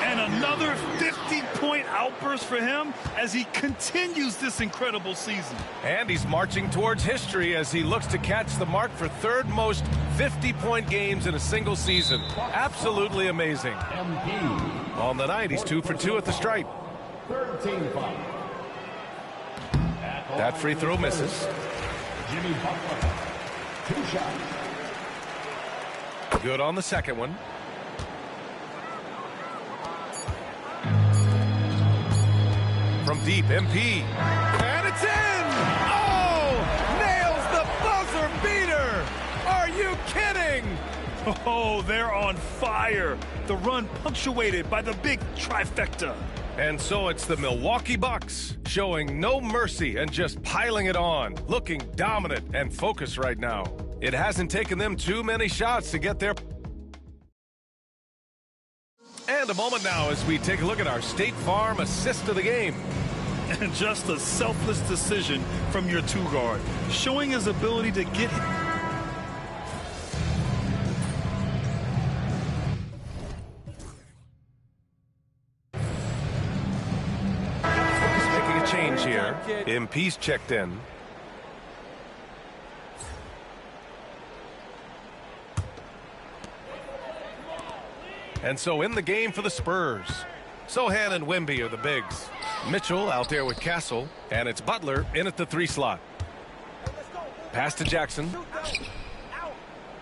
And another 50-point outburst for him as he continues this incredible season. And he's marching towards history as he looks to catch the mark for 3rd most 50-point games in a single season. Absolutely amazing. MP. On the night, he's 2 for 2 at the stripe. 3rd team foul. That free throw misses. Jimmy Butler. 2 shots. Good on the second one. From deep, MP. And it's in! Oh! Nails the buzzer beater! Are you kidding? Oh, they're on fire. The run punctuated by the big trifecta. And so it's the Milwaukee Bucks showing no mercy and just piling it on, looking dominant and focused right now. It hasn't taken them too many shots to get there. And a moment now as we take a look at our State Farm assist of the game. And just a selfless decision from your 2-guard, showing his ability to get... Making a change here. MP's checked in. And so in the game for the Spurs, Sochan and Wemby are the bigs. Mitchell out there with Castle, and it's Butler in at the 3 slot. Pass to Jackson.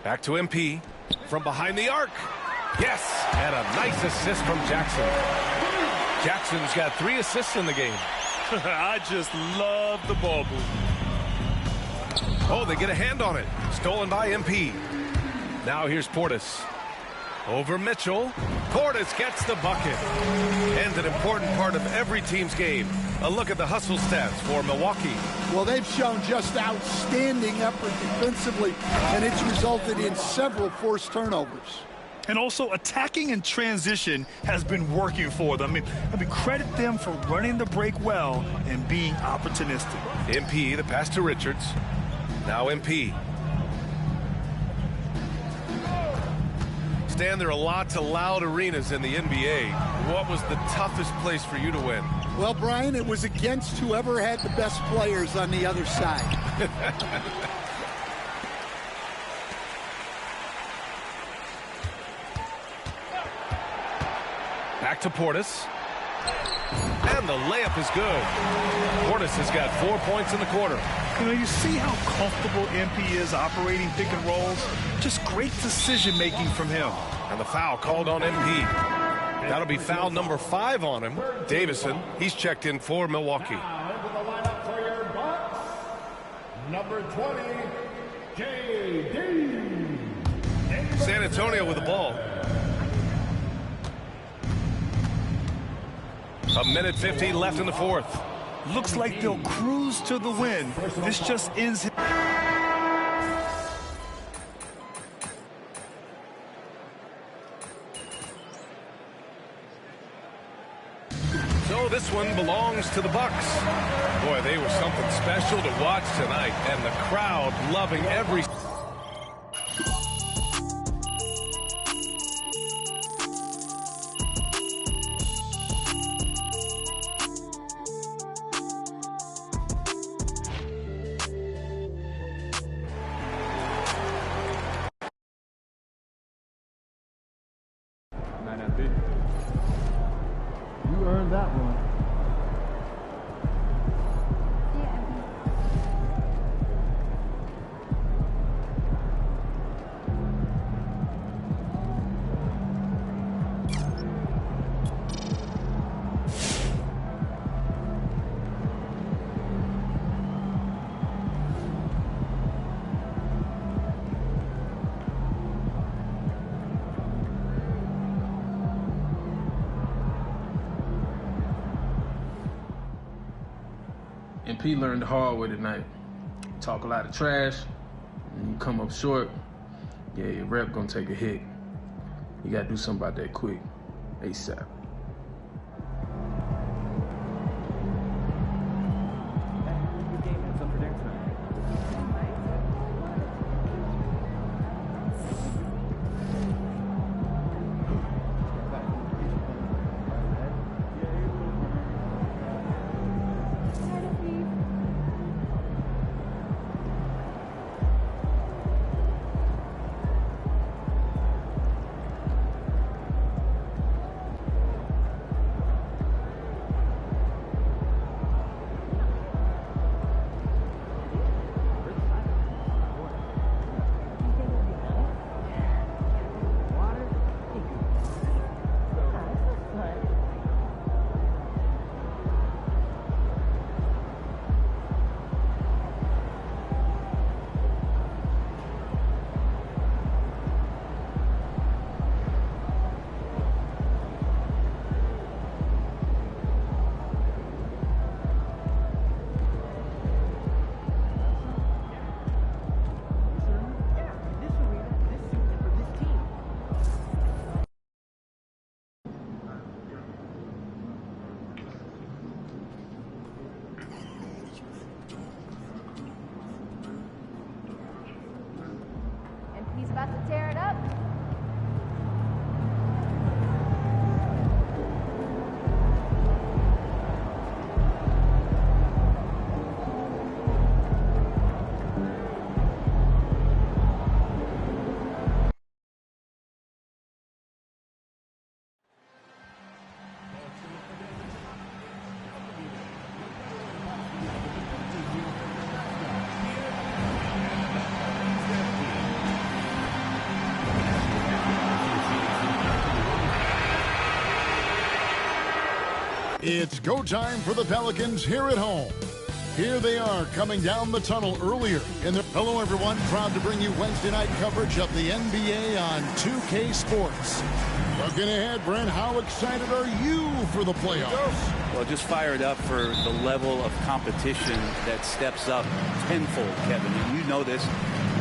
Back to MP. From behind the arc. Yes, and a nice assist from Jackson. Jackson's got 3 assists in the game. I just love the ball movement. Oh, they get a hand on it. Stolen by MP. Now here's Portis. Over Mitchell. Portis gets the bucket. And an important part of every team's game. A look at the hustle stats for Milwaukee. Well, they've shown just outstanding effort defensively, and it's resulted in several forced turnovers. And also attacking in transition has been working for them. I mean, credit them for running the break well and being opportunistic. MP, the pass to Richards. Now MP. Stan, there are lots of loud arenas in the NBA. What was the toughest place for you to win? Well, Brian, it was against whoever had the best players on the other side. Back to Portis. And the layup is good. Portis has got 4 points in the quarter. You know, you see how comfortable MP is operating pick and rolls. Just great decision-making from him. And the foul called on MP. That'll be foul number 5 on him. Davison, he's checked in for Milwaukee. Number 20, J.D. San Antonio with the ball. 1:50 left in the fourth. Looks like they'll cruise to the win. This just ends. So this one belongs to the Bucks. Boy, they were something special to watch tonight, and the crowd loving every... You earned that one. MP learned the hard way tonight. Talk a lot of trash, and you come up short, yeah, your rep gonna take a hit. You gotta do something about that quick, ASAP. He's about to tear it up. It's go time for the Pelicans here at home. Here they are coming down the tunnel earlier. Hello, everyone. Proud to bring you Wednesday night coverage of the NBA on 2K Sports. Looking ahead, Brent, how excited are you for the playoffs? Well, just fired up for the level of competition that steps up tenfold, Kevin. And you know this.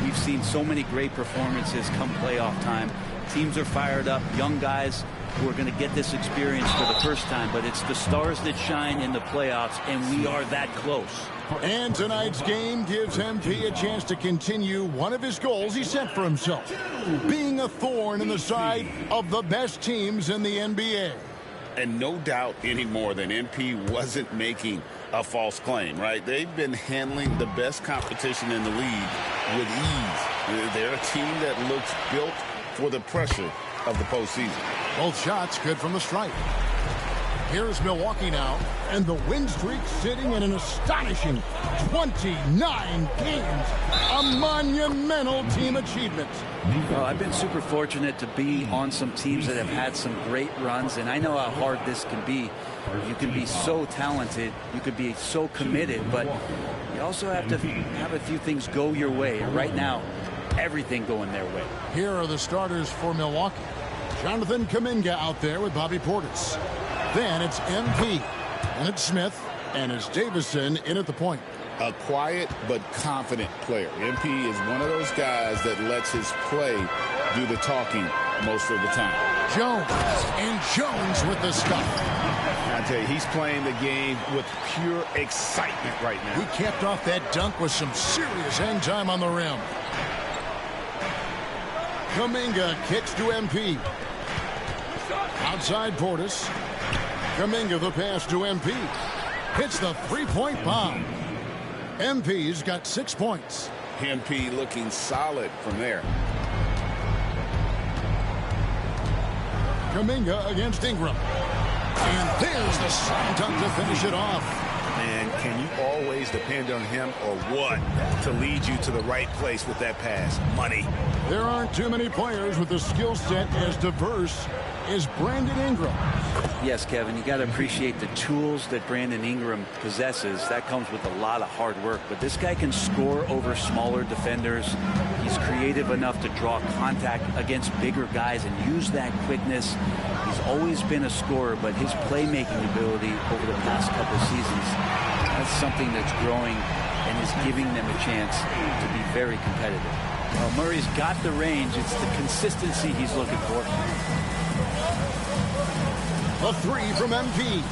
We've seen so many great performances come playoff time. Teams are fired up, young guys who are going to get this experience for the first time, but it's the stars that shine in the playoffs, and we are that close. And tonight's game gives MP a chance to continue one of his goals he set for himself, being a thorn in the side of the best teams in the NBA. And no doubt anymore that MP wasn't making a false claim, right? They've been handling the best competition in the league with ease. They're a team that looks built for the pressure of the postseason. Both shots good from the stripe. Here's Milwaukee now, and the win streak sitting at an astonishing 29 games. A monumental team achievement. Well, I've been super fortunate to be on some teams that have had some great runs, and I know how hard this can be. You can be so talented, you could be so committed, but you also have to have a few things go your way. And right now, everything going their way. Here are the starters for Milwaukee. Jonathan Kuminga out there with Bobby Portis. Then it's MP, and it's Smith, and it's Davison in at the point. A quiet but confident player. MP is one of those guys that lets his play do the talking most of the time. Jones, and Jones with the stuff. I tell you, he's playing the game with pure excitement right now. He capped off that dunk with some serious hang time on the rim. Kuminga kicks to MP. Outside Portis. Kuminga the pass to MP. Hits the three-point bomb. MP's got 6 points. MP looking solid from there. Kuminga against Ingram. And there's the slam dunk to finish it off. Man, can you always depend on him or what to lead you to the right place with that pass? Money. There aren't too many players with a skill set as diverse as Brandon Ingram. Yes, Kevin, you got to appreciate the tools that Brandon Ingram possesses. That comes with a lot of hard work. But this guy can score over smaller defenders. He's creative enough to draw contact against bigger guys and use that quickness. He's always been a scorer, but his playmaking ability over the past couple of seasons, that's something that's growing and is giving them a chance to be very competitive. Murray's got the range. It's the consistency he's looking for. A three from MP.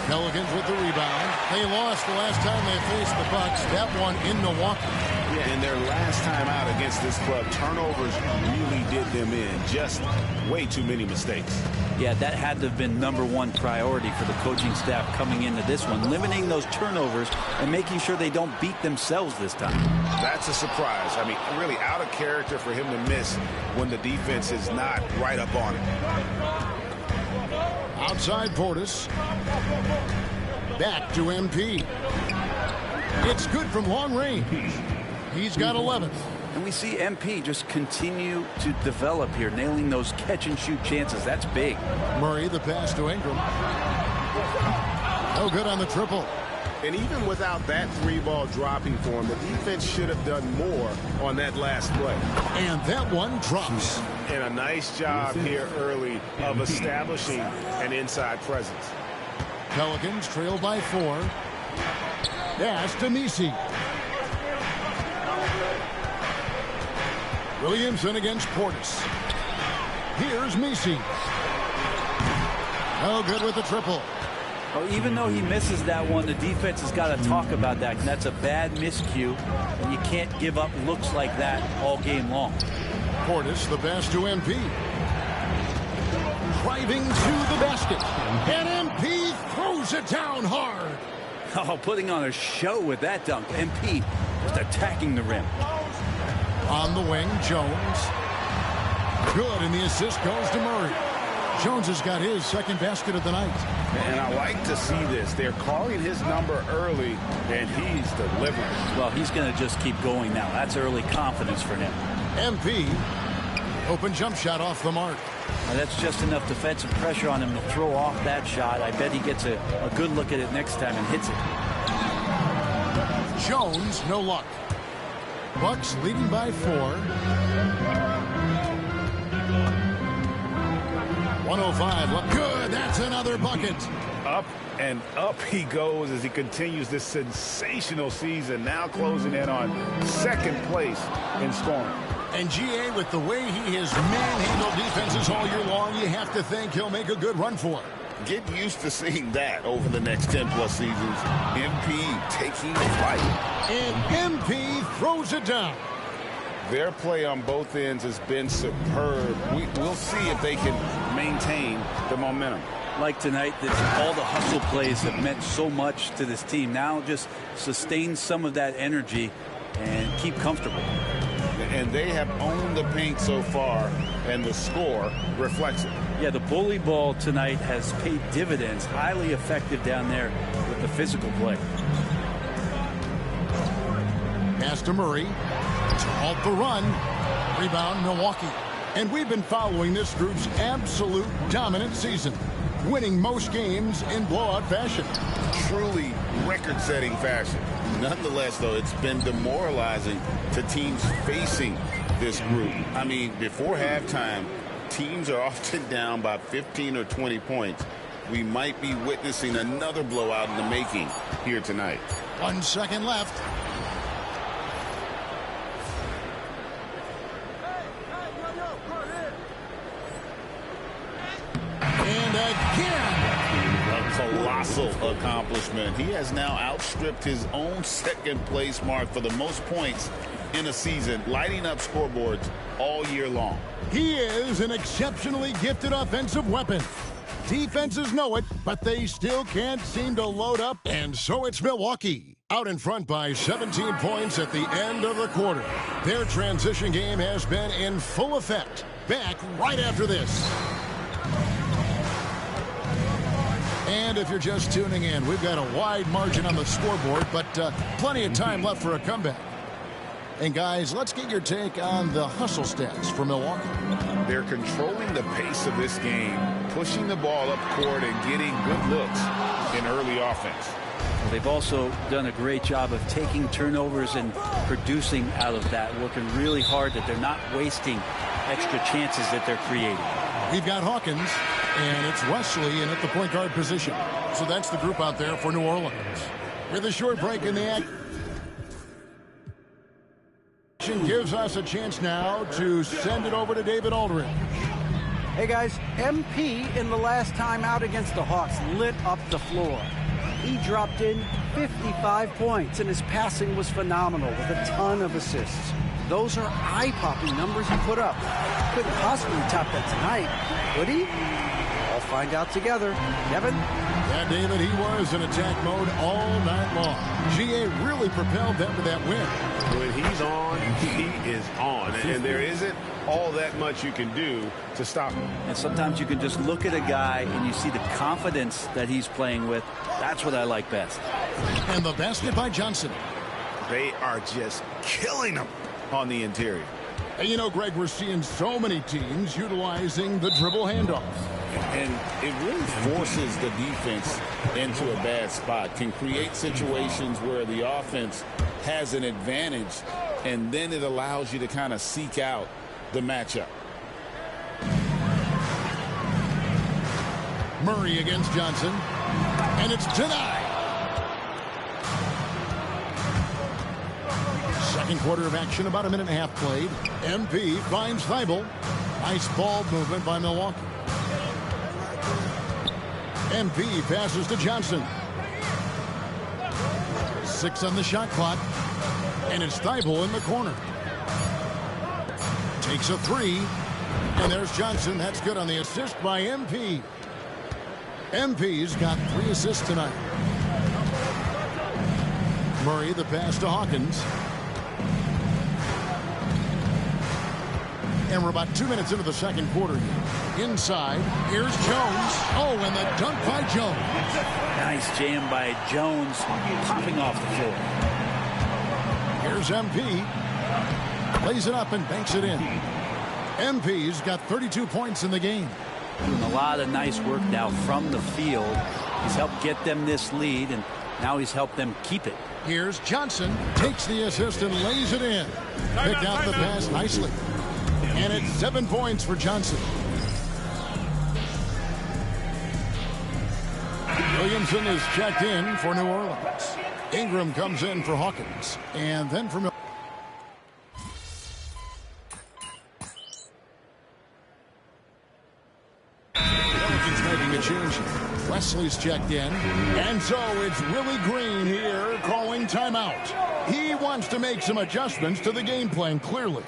Pelicans with the rebound. They lost the last time they faced the Bucks. That one in Milwaukee. Yeah, and their last time out against this club, turnovers really did them in. Just way too many mistakes. Yeah, that had to have been #1 priority for the coaching staff coming into this one. Limiting those turnovers and making sure they don't beat themselves this time. That's a surprise. I mean, really out of character for him to miss when the defense is not right up on it. Outside Portis. Back to MP. It's good from long range. He's got 11. And we see MP just continue to develop here, nailing those catch-and-shoot chances. That's big. Murray, the pass to Ingram. No good on the triple. And even without that three-ball dropping for him, the defense should have done more on that last play. And that one drops. And a nice job here early of establishing an inside presence. Pelicans trail by 4. Pass to Messi. Williamson against Portis. Here's Messi. No good with the triple. Well, even though he misses that one, the defense has got to talk about that. And that's a bad miscue, and you can't give up looks like that all game long. Portis, the pass to MP. Driving to the basket. And MP throws it down hard. Oh, putting on a show with that dunk. MP just attacking the rim. On the wing, Jones. Good, and the assist goes to Murray. Jones has got his second basket of the night. And I like to see this. They're calling his number early, and he's delivering. Well, he's going to just keep going now. That's early confidence for him. MP, open jump shot off the mark. Now, that's just enough defensive pressure on him to throw off that shot. I bet he gets a good look at it next time and hits it. Jones, no luck. Bucks leading by 4. 105. Look good. That's another bucket. Up and up he goes as he continues this sensational season. Now closing in on second place in scoring. And GA, with the way he has manhandled defenses all year long, you have to think he'll make a good run for it. Get used to seeing that over the next 10-plus seasons. MP taking the fight. And MP throws it down. Their play on both ends has been superb. We'll see if they can maintain the momentum. Like tonight, all the hustle plays have meant so much to this team. Now just sustain some of that energy and keep comfortable. and they have owned the paint so far, and the score reflects it. Yeah, the bully ball tonight has paid dividends. Highly effective down there with the physical play. Pass to Murray to halt the run. Rebound, Milwaukee. And we've been following this group's absolute dominant season, winning most games in blowout fashion. Truly record-setting fashion. Nonetheless, though, it's been demoralizing to teams facing this group. I mean, before halftime, teams are often down by 15 or 20 points. We might be witnessing another blowout in the making here tonight. 1 second left. And again. A colossal accomplishment. He has now outstripped his own second place mark for the most points in a season, lighting up scoreboards all year long. He is an exceptionally gifted offensive weapon. Defenses know it, but they still can't seem to load up, and so it's Milwaukee. Out in front by 17 points at the end of the quarter. Their transition game has been in full effect. Back right after this. And if you're just tuning in, we've got a wide margin on the scoreboard, but plenty of time left for a comeback. And guys, let's get your take on the hustle stats for Milwaukee. They're controlling the pace of this game, pushing the ball up court and getting good looks in early offense. Well, they've also done a great job of taking turnovers and producing out of that, working really hard that they're not wasting extra chances that they're creating. We've got Hawkins, and it's Wesley in at the point guard position. So that's the group out there for New Orleans. With a short break in the act. Gives us a chance now to send it over to David Aldridge. Hey guys, MP in the last time out against the Hawks lit up the floor. He dropped in 55 points and his passing was phenomenal with a ton of assists. Those are eye-popping numbers he put up. Couldn't possibly top that tonight, could he? I'll find out together. Kevin? Yeah, David, he was in attack mode all night long. GA really propelled them to that win. When he's on, he is on. And there isn't all that much you can do to stop him. And sometimes you can just look at a guy and you see the confidence that he's playing with. That's what I like best. And the basket by Johnson. They are just killing him on the interior. And you know, Greg, we're seeing so many teams utilizing the dribble handoff. And it really forces the defense into a bad spot, can create situations where the offense has an advantage, and then it allows you to kind of seek out the matchup. Murray against Johnson, and it's denied. Second quarter of action, about a minute and a half played. MP finds Thibault. Nice ball movement by Milwaukee. MP passes to Johnson. 6 on the shot clock. And it's Thibault in the corner. Takes a 3. And there's Johnson. That's good on the assist by MP. MP's got 3 assists tonight. Murray, the pass to Hawkins. And we're about 2 minutes into the second quarter here. Inside, here's Jones. Oh, and the dunk by Jones. Nice jam by Jones, popping off the floor. Here's MP. Lays it up and banks it in. MP's got 32 points in the game. Doing a lot of nice work now from the field. He's helped get them this lead, and now he's helped them keep it. Here's Johnson. Takes the assist and lays it in. Picked out the pass nicely. And it's 7 points for Johnson. Williamson is checked in for New Orleans. Ingram comes in for Hawkins. And then for Pelicans making a change. Wesley's checked in. And so it's Willie Green here calling timeout. He wants to make some adjustments to the game plan, clearly.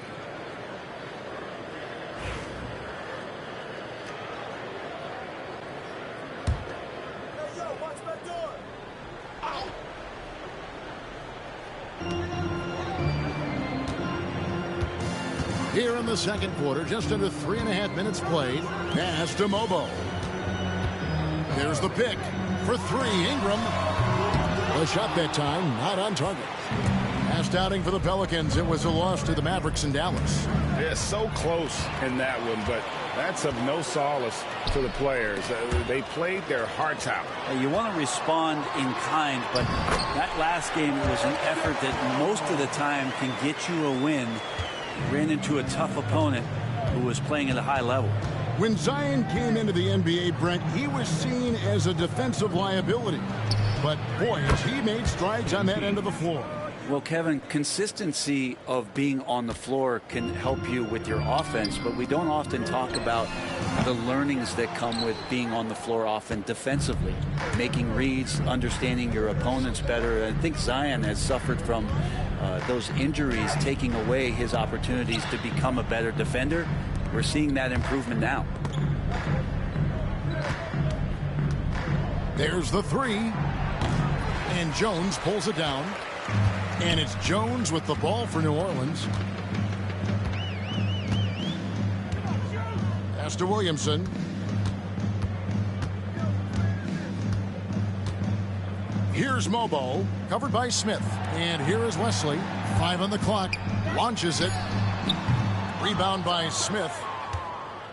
Here in the second quarter, just under 3.5 minutes played. Pass to Mobo. There's the pick for 3. Ingram. A shot that time, not on target. Last outing for the Pelicans, it was a loss to the Mavericks in Dallas. Yeah, so close in that one, but that's of no solace to the players. They played their hearts out. You want to respond in kind, but that last game was an effort that most of the time can get you a win. Ran into a tough opponent who was playing at a high level. When Zion came into the NBA, Brent, he was seen as a defensive liability. But, boy, has he made strides on that end of the floor. Well, Kevin, consistency of being on the floor can help you with your offense, but we don't often talk about the learnings that come with being on the floor often defensively, making reads, understanding your opponents better. I think Zion has suffered from those injuries taking away his opportunities to become a better defender. We're seeing that improvement now. There's the 3. And Jones pulls it down. And it's Jones with the ball for New Orleans. Pass to Williamson. Here's Mobo, covered by Smith. And here is Wesley. 5 on the clock. Launches it. Rebound by Smith.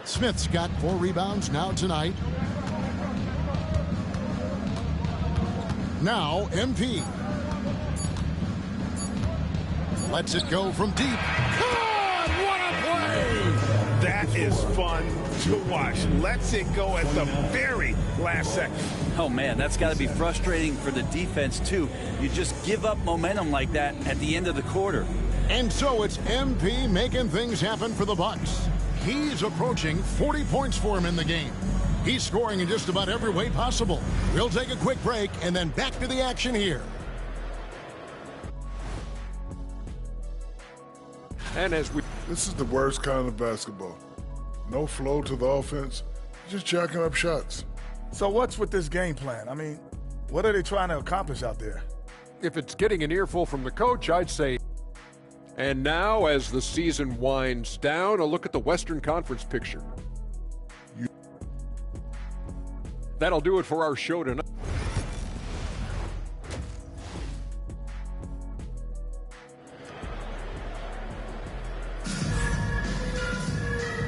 Smith's got 4 rebounds now tonight. Now MP. Lets it go from deep. God, what a play! That is fun to watch. Lets it go at the very last second. Oh, man, that's got to be frustrating for the defense, too. You just give up momentum like that at the end of the quarter. And so it's MP making things happen for the Bucks. He's approaching 40 points for him in the game. He's scoring in just about every way possible. We'll take a quick break and then back to the action here. And as we... This is the worst kind of basketball. No flow to the offense, just jacking up shots. So what's with this game plan? I mean, what are they trying to accomplish out there? If it's getting an earful from the coach, I'd say. And now, as the season winds down, a look at the Western Conference picture. That'll do it for our show tonight.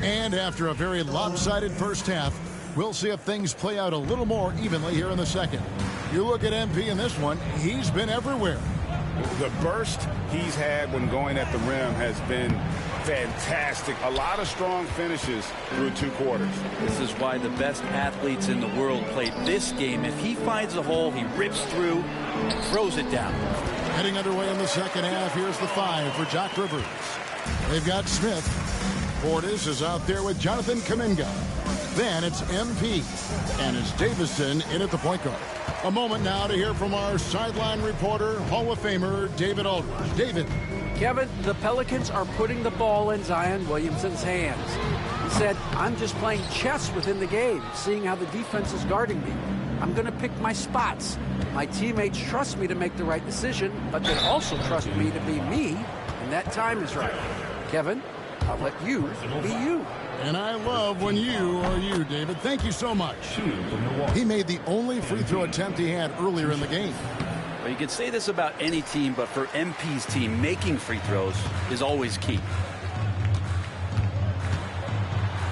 And after a very lopsided first half, we'll see if things play out a little more evenly here in the second. You look at MP in this one, he's been everywhere. The burst he's had when going at the rim has been fantastic. A lot of strong finishes through 2 quarters. This is why the best athletes in the world play this game. If he finds a hole, he rips through and throws it down. Heading underway in the second half, here's the 5 for Doc Rivers. They've got Smith. Portis is out there with Jonathan Kuminga. Then it's MP. And it's Davison in at the point guard. A moment now to hear from our sideline reporter, Hall of Famer David Aldridge. David. Kevin, the Pelicans are putting the ball in Zion Williamson's hands. He said, I'm just playing chess within the game, seeing how the defense is guarding me. I'm going to pick my spots. My teammates trust me to make the right decision, but they also trust me to be me, and that time is right. Kevin, I'll let you be you. And I love when you are you, David. Thank you so much. He made the only free throw attempt he had earlier in the game. Well, you can say this about any team, but for MP's team, making free throws is always key.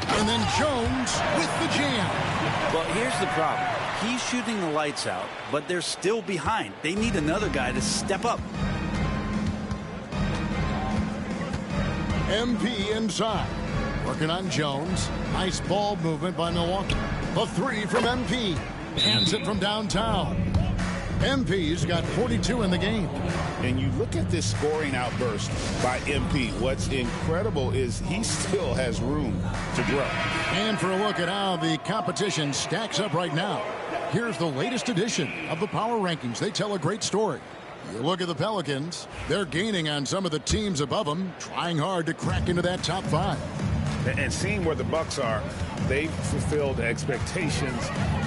And then Jones with the jam. Well, here's the problem. He's shooting the lights out, but they're still behind. They need another guy to step up. MP inside. Working on Jones. Nice ball movement by Milwaukee. A 3 from MP. Hands it from downtown. MP's got 42 in the game. And you look at this scoring outburst by MP. What's incredible is he still has room to grow. And for a look at how the competition stacks up right now, here's the latest edition of the Power Rankings. They tell a great story. You look at the Pelicans, they're gaining on some of the teams above them, trying hard to crack into that top 5. And seeing where the Bucks are, they've fulfilled expectations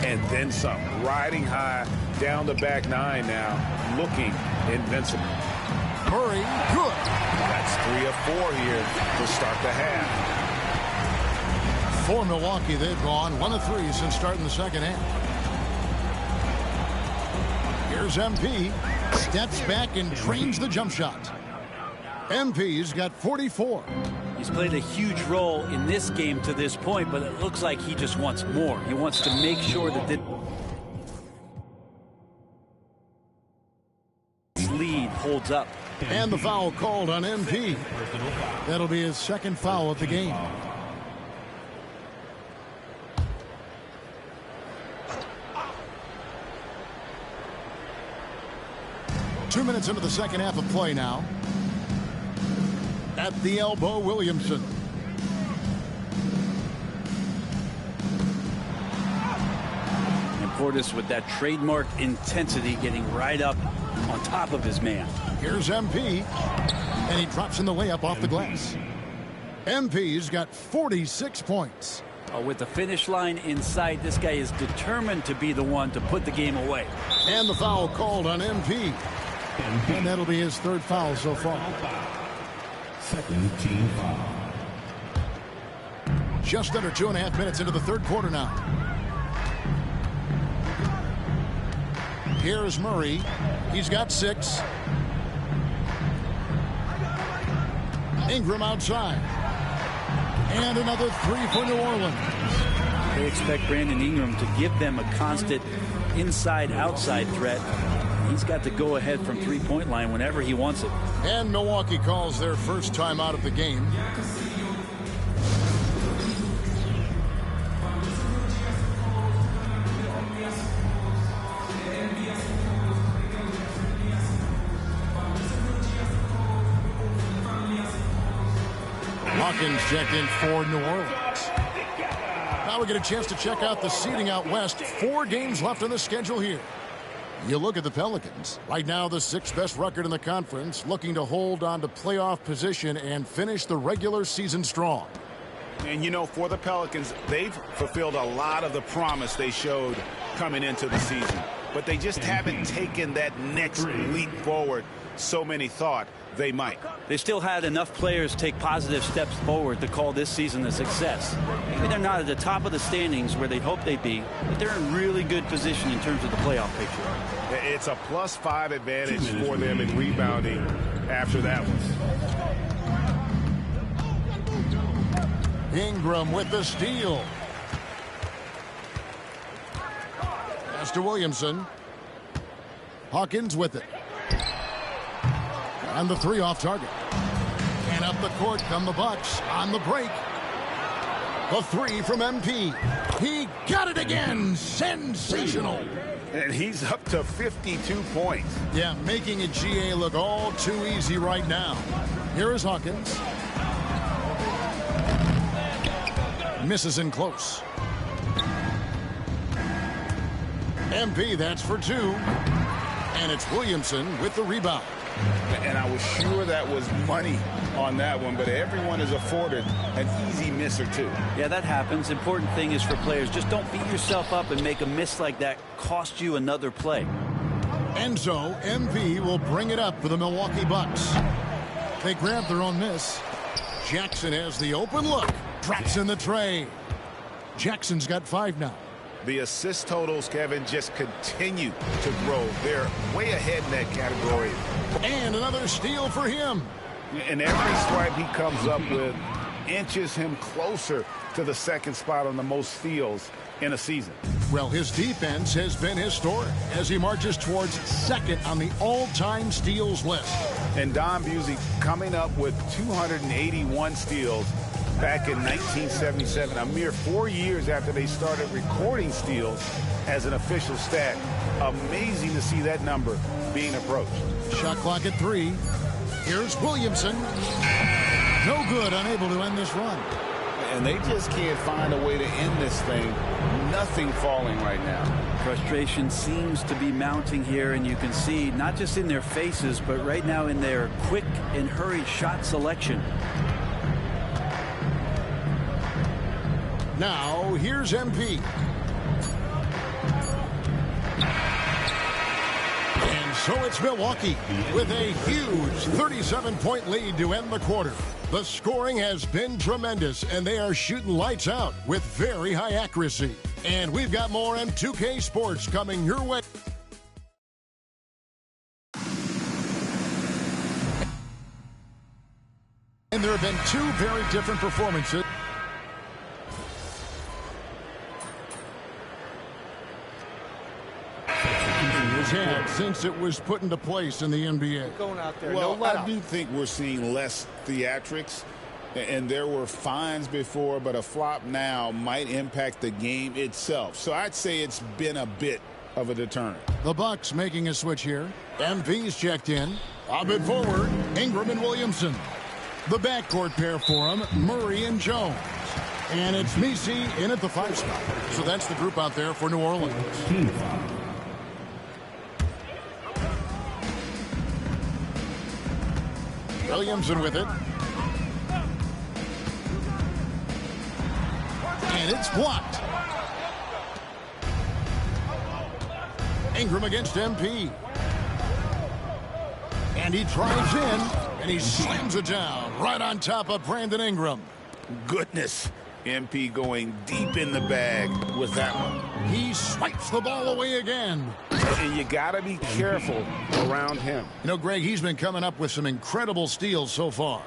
and then some. Riding high down the back 9 now, looking invincible. Murray, good. That's 3 of 4 here to start the half. For Milwaukee, they've gone 1 of 3 since starting the second half. Here's MP. Steps back and trains the jump shot. MP's got 44. He's played a huge role in this game to this point, but it looks like he just wants more. He wants to make sure that this lead holds up. And the foul called on MP. That'll be his second foul of the game. Two minutes into the second half of play now. At the elbow, Williamson. And Portis with that trademark intensity getting right up on top of his man. Here's MP. And he drops in the layup off the glass. MP's got 46 points. With the finish line in sight, this guy is determined to be the one to put the game away. And the foul called on MP. And that'll be his third foul so far. Second team foul. Just under 2.5 minutes into the third quarter now. Here's Murray. He's got 6. Ingram outside. And another 3 for New Orleans. They expect Brandon Ingram to give them a constant inside-outside threat. He's got to go ahead from three-point line whenever he wants it. And Milwaukee calls their first time out of the game. Hawkins checked in for New Orleans. Now we get a chance to check out the seeding out west. 4 games left on the schedule here. You look at the Pelicans. Right now, the 6th best record in the conference, looking to hold on to playoff position and finish the regular season strong. And, you know, for the Pelicans, they've fulfilled a lot of the promise they showed coming into the season. But they just haven't taken that next leap forward so many thought they might. They still had enough players take positive steps forward to call this season a success. Maybe they're not at the top of the standings where they'd hope they'd be, but they're in really good position in terms of the playoff picture. It's a +5 advantage for them in rebounding after that one. Ingram with the steal. Pass to Williamson. Hawkins with it. And the 3 off target. And up the court come the Bucks on the break. The 3 from MP. He got it again. Sensational. And he's up to 52 points. Yeah, making a GA look all too easy right now. Here is Hawkins. Misses in close. MP, that's for 2. And it's Williamson with the rebound. And I was sure that was money on that one, but everyone is afforded an easy miss or 2. Yeah, that happens. Important thing is for players, just don't beat yourself up and make a miss like that cost you another play. And so MP will bring it up for the Milwaukee Bucks. They grab their own miss. Jackson has the open look. Drops in the tray. Jackson's got 5 now. The assist totals, Kevin, just continue to grow. They're way ahead in that category. And another steal for him. And every swipe he comes up with inches him closer to the second spot on the most steals in a season. Well, his defense has been historic as he marches towards 2nd on the all-time steals list. And Don Busey coming up with 281 steals back in 1977, a mere 4 years after they started recording steals as an official stat. Amazing to see that number being approached. Shot clock at 3. Here's Williamson. No good, unable to end this run. And they just can't find a way to end this thing. Nothing falling right now. Frustration seems to be mounting here, and you can see not just in their faces, but right now in their quick and hurried shot selection. Now, here's MP. And So it's Milwaukee with a huge 37-point lead to end the quarter. The scoring has been tremendous, and they are shooting lights out with very high accuracy. And we've got more M2K Sports coming your way. And there have been two very different performances. Since it was put into place in the NBA. Going out there, well, no let I up. do think we're seeing less theatrics, and there were fines before, but a flop now might impact the game itself. So I'd say it's been a bit of a deterrent. The Bucks making a switch here. MP's checked in. Lob it forward. Ingram and Williamson. The backcourt pair for him, Murray and Jones. And it's Messi in at the 5 spot. So that's the group out there for New Orleans. Williamson with it. And it's blocked. Ingram against MP. And he drives in, and he slams it down right on top of Brandon Ingram. Goodness. MP going deep in the bag with that one. He swipes the ball away again. And you got to be careful around him. You know, Greg, he's been coming up with some incredible steals so far.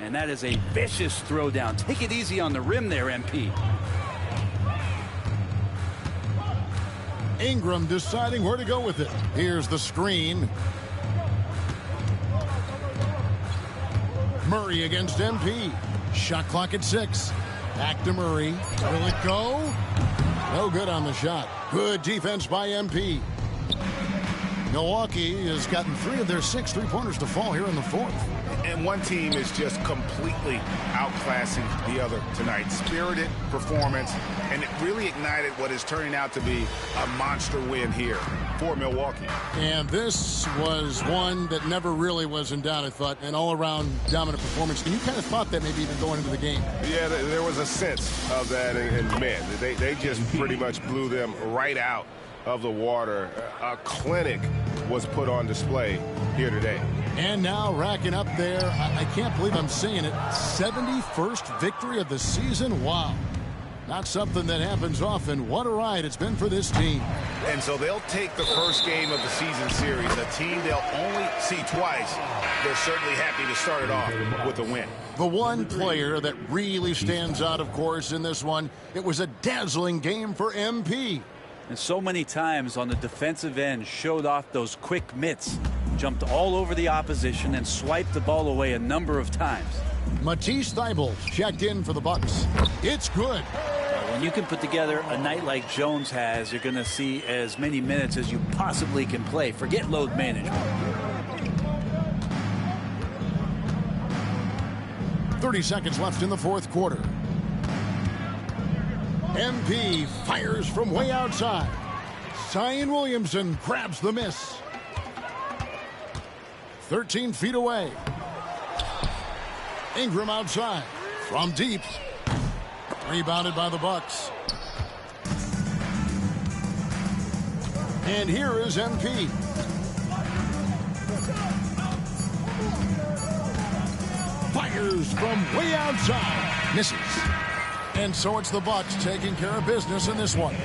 And that is a vicious throwdown. Take it easy on the rim there, MP. Ingram deciding where to go with it. Here's the screen. Murray against MP. Shot clock at 6. Back to Murray. Will it go? No good on the shot. Good defense by MP. Milwaukee has gotten 3 of their 6 3-pointers to fall here in the 4th. And one team is just completely outclassing the other tonight. Spirited performance, and it really ignited what is turning out to be a monster win here for Milwaukee. And this was one that never really was in doubt, I thought, an all-around dominant performance. And you kind of thought that maybe even going into the game. Yeah, there was a sense of that, and man, they just pretty much blew them right out of the water. A clinic was put on display here today. And now racking up there, I can't believe I'm saying it, 71st victory of the season. Wow. Not something that happens often. What a ride it's been for this team. And so they'll take the first game of the season series, a team they'll only see twice. They're certainly happy to start it off with a win. The one player that really stands out, of course, in this one, it was a dazzling game for MP. And so many times on the defensive end showed off those quick mitts. Jumped all over the opposition and swiped the ball away a number of times. Matisse Thybulle checked in for the Bucks. It's good. When you can put together a night like Jones has, you're going to see as many minutes as you possibly can play. Forget load management. 30 seconds left in the 4th quarter. MP fires from way outside. Zion Williamson grabs the miss. 13 feet away. Ingram outside from deep. Rebounded by the Bucks. And here is MP. Fires from way outside. Misses. And so it's the Bucks taking care of business in this one.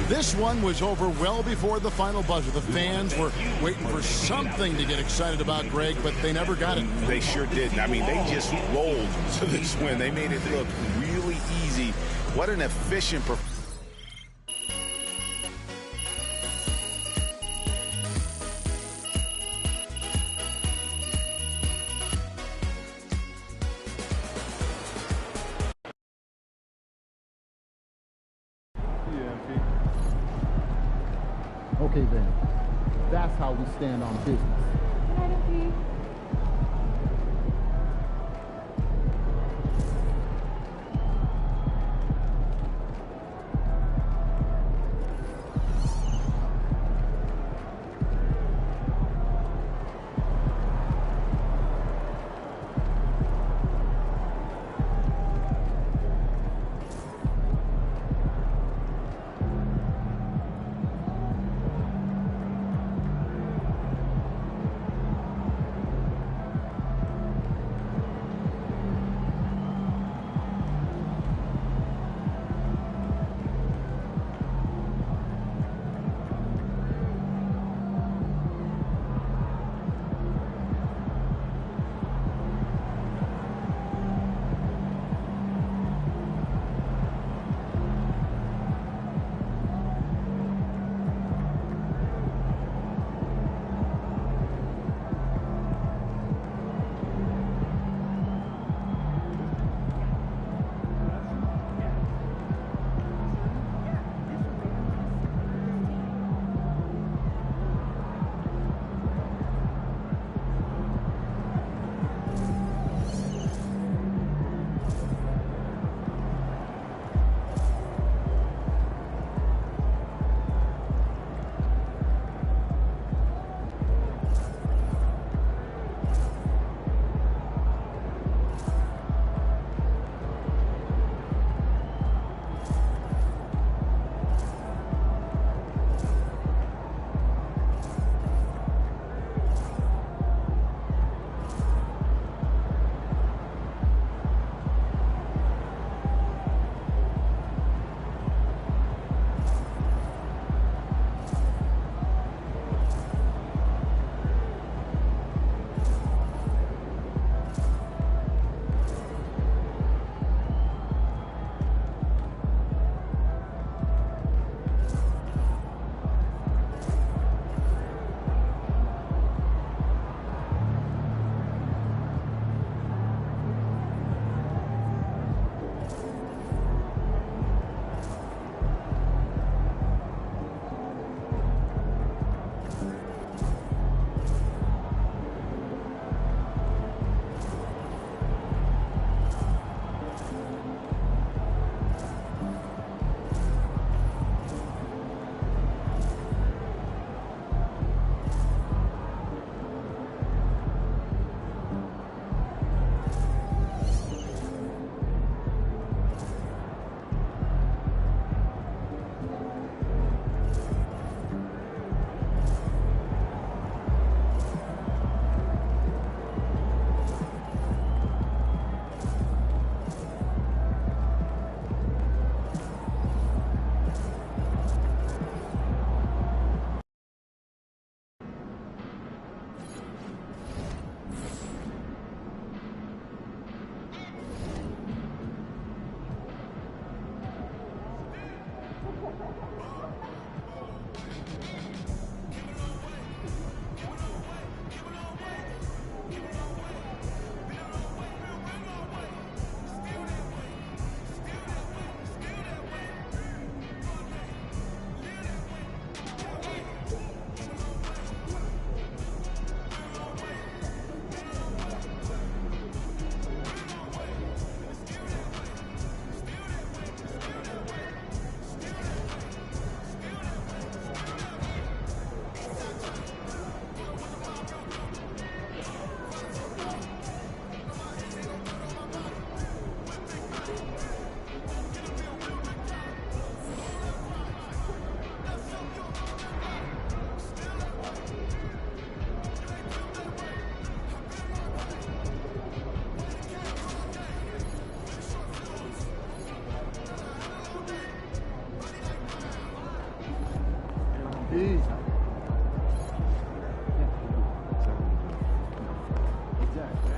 This one was over well before the final buzzer. The fans were waiting for something to get excited about, Greg, but they never got it. They sure didn't. I mean, they just rolled to this win. They made it look really easy. What an efficient performance. Okay, then. That's how we stand on business.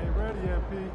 Ain't ready, MP.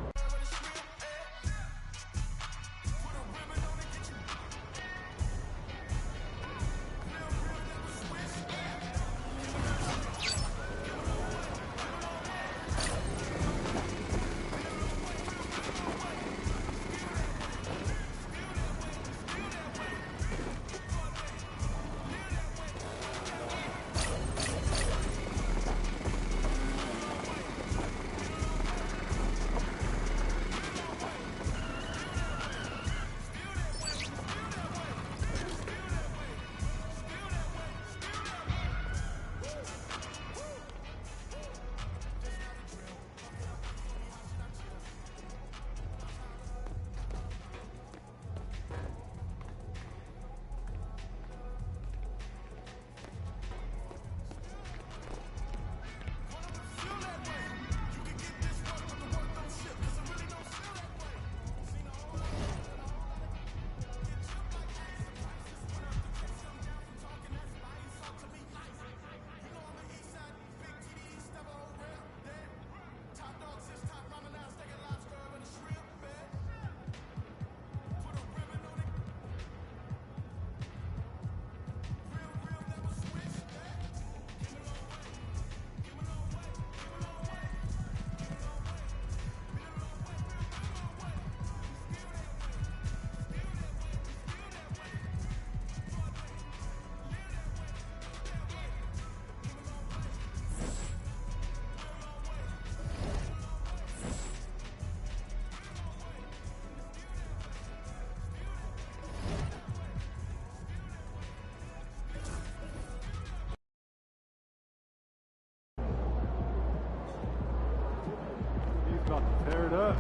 About to tear it up.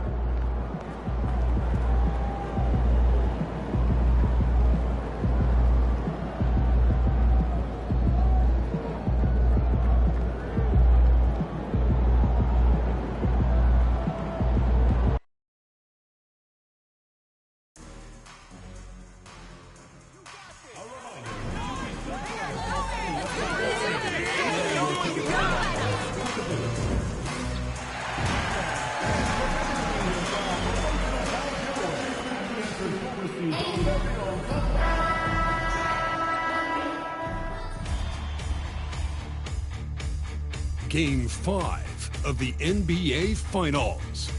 Game 5 of the NBA Finals.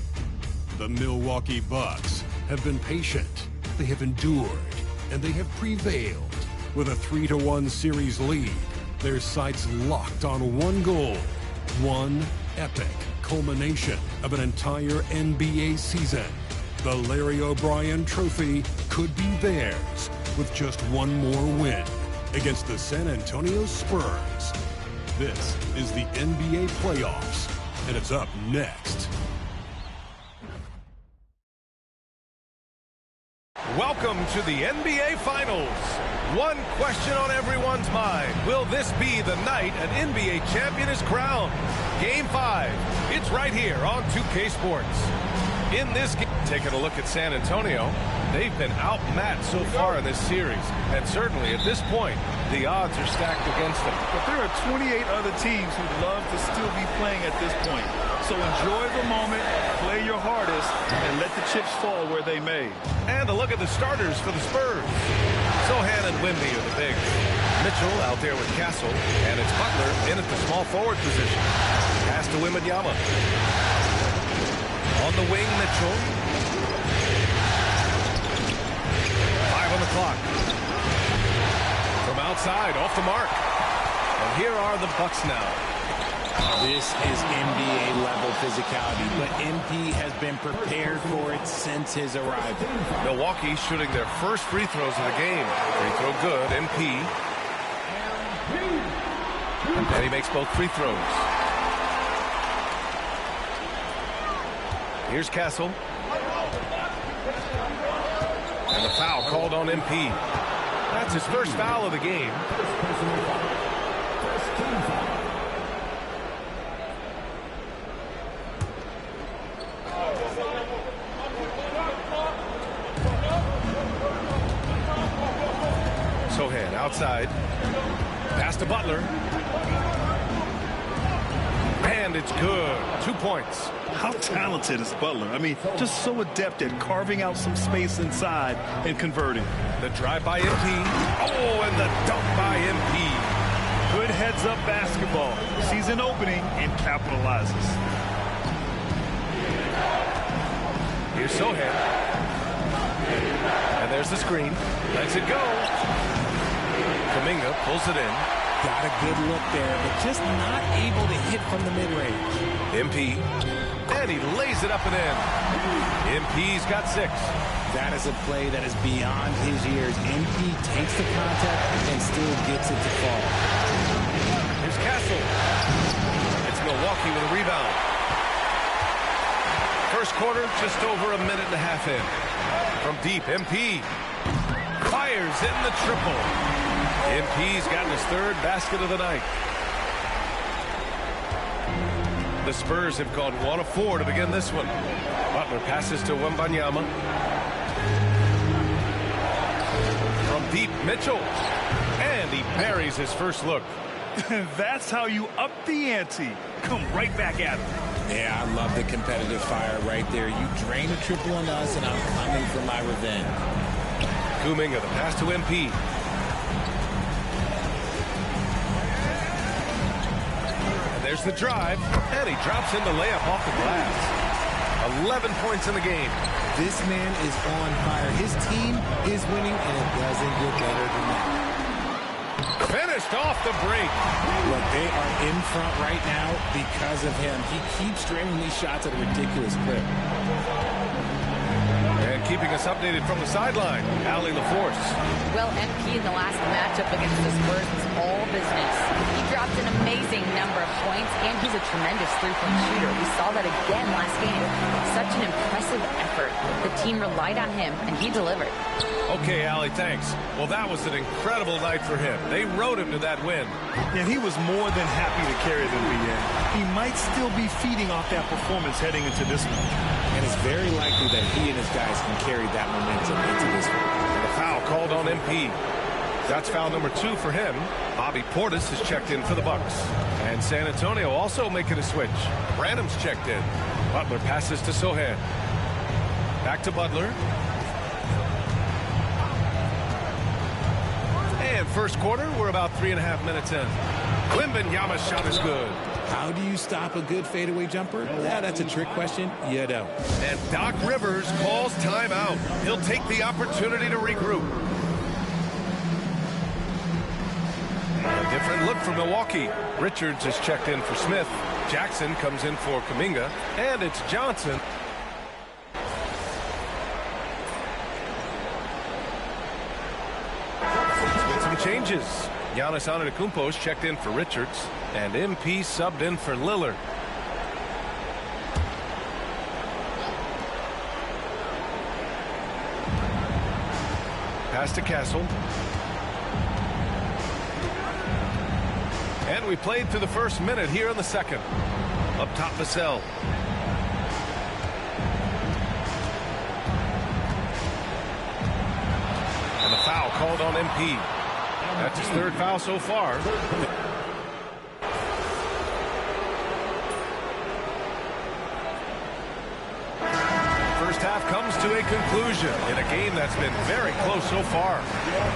The Milwaukee Bucks have been patient, they have endured, and they have prevailed. With a 3-1 series lead, their sights locked on one goal, one epic culmination of an entire NBA season. The Larry O'Brien Trophy could be theirs with just one more win against the San Antonio Spurs. This is the NBA playoffs, and it's up next. Welcome to the NBA Finals. One question on everyone's mind. Will this be the night an NBA champion is crowned? Game 5. It's right here on 2K Sports. In this game, taking a look at San Antonio, they've been outmatched so far in this series. And certainly at this point, the odds are stacked against them. But there are 28 other teams who'd love to still be playing at this point. So enjoy the moment, play your hardest, and let the chips fall where they may. And a look at the starters for the Spurs. Sohan and Wimby are the bigs. Mitchell out there with Castle, and it's Butler in at the small forward position. Pass to Wembanyama. On the wing, Mitchell. 5 on the clock. From outside, off the mark. And here are the Bucks now. This is NBA-level physicality, but MP has been prepared for it since his arrival. Milwaukee shooting their first free throws of the game. Free throw good, MP. And he makes both free throws. Here's Castle. And a foul called on MP. That's his first foul of the game. Sohan outside. Pass to Butler. And it's good. 2 points. How talented is Butler? I mean, just so adept at carving out some space inside and converting. The drive by MP. Oh, and the dunk by MP. Good heads-up basketball. Sees an opening and capitalizes. Here's Sohan. And there's the screen. Lets it go. Kuminga pulls it in. Got a good look there, but just not able to hit from the mid-range. MP. And he lays it up and in. MP's got 6. That is a play that is beyond his years. MP takes the contact and still gets it to fall. Here's Castle. It's Milwaukee with a rebound. First quarter, just over a minute and a half in. From deep, MP fires in the triple. MP's gotten his 3rd basket of the night. The Spurs have gone 1 of 4 to begin this one. Butler passes to Wembanyama. From deep, Mitchell. And he buries his first look. That's how you up the ante. Come right back at him. Yeah, I love the competitive fire right there. You drain a triple on us, and I'm coming for my revenge. Kuminga, the pass to MP. There's the drive, and he drops in the layup off the glass. 11 points in the game. This man is on fire. His team is winning, and it doesn't get better than that. Finished off the break. Look, they are in front right now because of him. He keeps draining these shots at a ridiculous clip. And keeping us updated from the sideline, Allie LaForce. Well, MP in the last matchup against the Spurs was all business. He dropped an amazing number of points, and he's a tremendous three-point shooter. We saw that again last game. Such an impressive effort. The team relied on him, and he delivered. Okay, Allie, thanks. Well, that was an incredible night for him. They rode him to that win. And he was more than happy to carry them, BN. He might still be feeding off that performance heading into this one. And it's very likely that he and his guys can carry that momentum into this one. And a foul called on MP. That's foul number 2 for him. Bobby Portis is checked in for the Bucks. And San Antonio also making a switch. Branham's checked in. Butler passes to Sohan. Back to Butler. And first quarter, we're about 3.5 minutes in. Wembanyama's shot is good. How do you stop a good fadeaway jumper? Yeah, that's a trick question. You don't. And Doc Rivers calls timeout. He'll take the opportunity to regroup. A different look for Milwaukee. Richards is checked in for Smith. Jackson comes in for Kuminga. And it's Johnson. With some changes. Giannis Antetokounmpo is checked in for Richards. And MP subbed in for Lillard. Pass to Castle. And we played through the first minute here in the second. Up top, Vassell. And the foul called on MP. That's his 3rd foul so far. first half comes to a conclusion in a game that's been very close so far.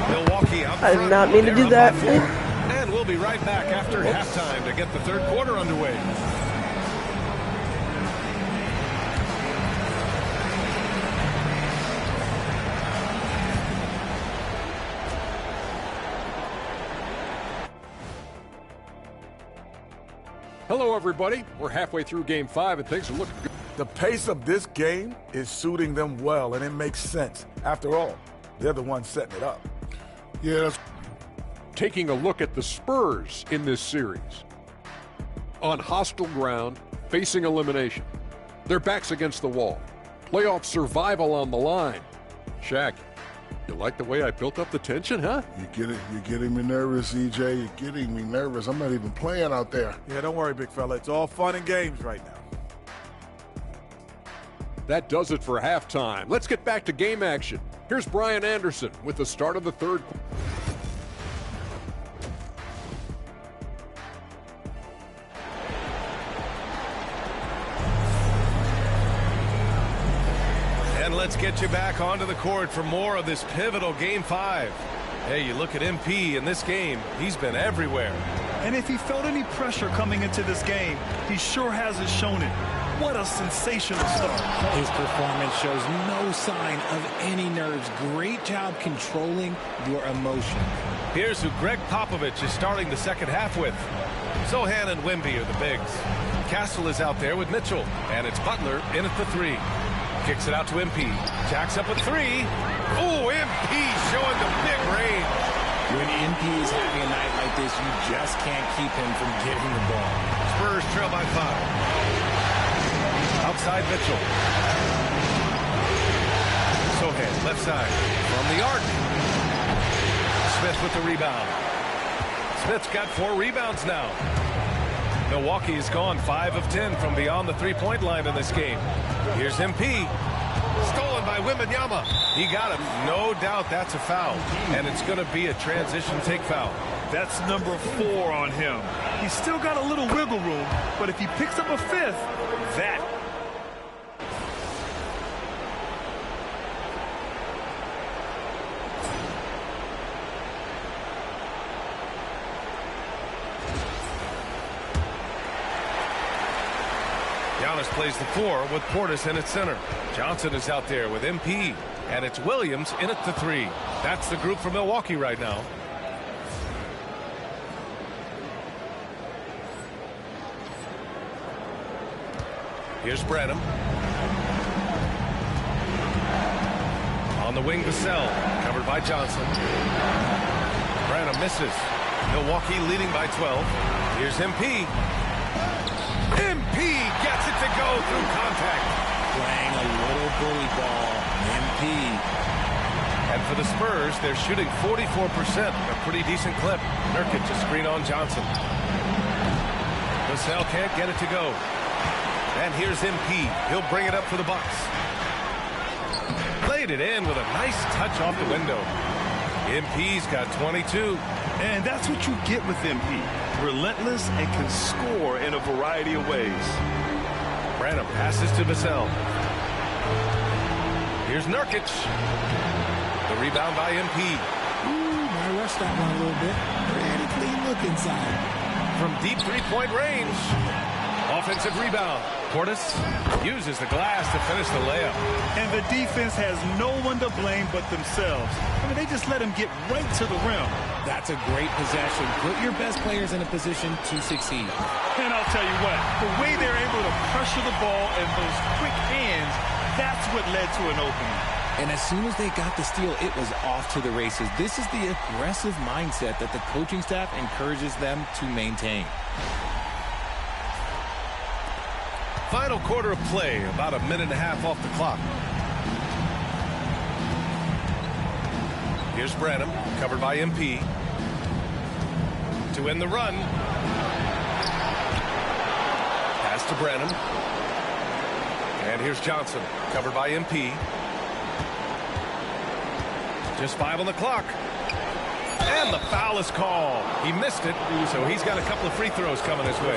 Milwaukee out I did not mean to do that. And we'll be right back after halftime to get the third quarter underway. Hello, everybody. We're halfway through Game 5, and things are looking good. The pace of this game is suiting them well, and it makes sense. After all, they're the ones setting it up. Yeah, taking a look at the Spurs in this series. On hostile ground, facing elimination. Their backs against the wall. Playoff survival on the line. Shaq, you like the way I built up the tension, huh? You're getting me nervous, EJ. You're getting me nervous. I'm not even playing out there. Yeah, don't worry, big fella. It's all fun and games right now. That does it for halftime. Let's get back to game action. Here's Brian Anderson with the start of the third quarter. And let's get you back onto the court for more of this pivotal Game 5. Hey, you look at MP in this game, he's been everywhere. And if he felt any pressure coming into this game, he sure hasn't shown it. What a sensational start. His performance shows no sign of any nerves. Great job controlling your emotion. Here's who Greg Popovich is starting the second half with. Sochan and Wemby are the bigs. Castle is out there with Mitchell, and it's Butler in at the 3. Kicks it out to MP. Jacks up a 3. Oh, MP showing the big range. When MP is having a night like this, you just can't keep him from getting the ball. Spurs trail by 5. Outside Mitchell. Sochan left side from the arc. Smith with the rebound. Smith's got 4 rebounds now. Milwaukee has gone 5 of 10 from beyond the three-point line in this game. Here's MP. Stolen by Wembanyama. He got him. No doubt that's a foul. And it's going to be a transition take foul. That's number 4 on him. He's still got a little wiggle room, but if he picks up a 5th, that. Giannis plays the 4 with Portis in at center. Johnson is out there with MP. And it's Williams in at the 3. That's the group for Milwaukee right now. Here's Branham. On the wing, Vassell. Covered by Johnson. Branham misses. Milwaukee leading by 12. Here's MP. MP gets it to go through contact. Playing a little bully ball. MP. And for the Spurs, they're shooting 44%, a pretty decent clip. Nurkic a screen on Johnson. Vassell can't get it to go. And here's MP. He'll bring it up for the Bucks. Played it in with a nice touch off the window. MP's got 22. And that's what you get with MP. Relentless and can score in a variety of ways. Branham passes to Vassell. Here's Nurkic. The rebound by MP. Ooh, might rush that one a little bit. Pretty clean look inside. From deep three-point range. Offensive rebound. Portis uses the glass to finish the layup. And the defense has no one to blame but themselves. I mean, they just let him get right to the rim. That's a great possession. Put your best players in a position to succeed. And I'll tell you what, the way they're able to pressure the ball and those quick hands, that's what led to an opening. And as soon as they got the steal, it was off to the races. This is the aggressive mindset that the coaching staff encourages them to maintain. Final quarter of play, about a minute and a half off the clock. Here's Branham, covered by MP. To end the run. Pass to Branham. And here's Johnson, covered by MP. Just 5 on the clock. And the foul is called. He missed it, so he's got a couple of free throws coming his way.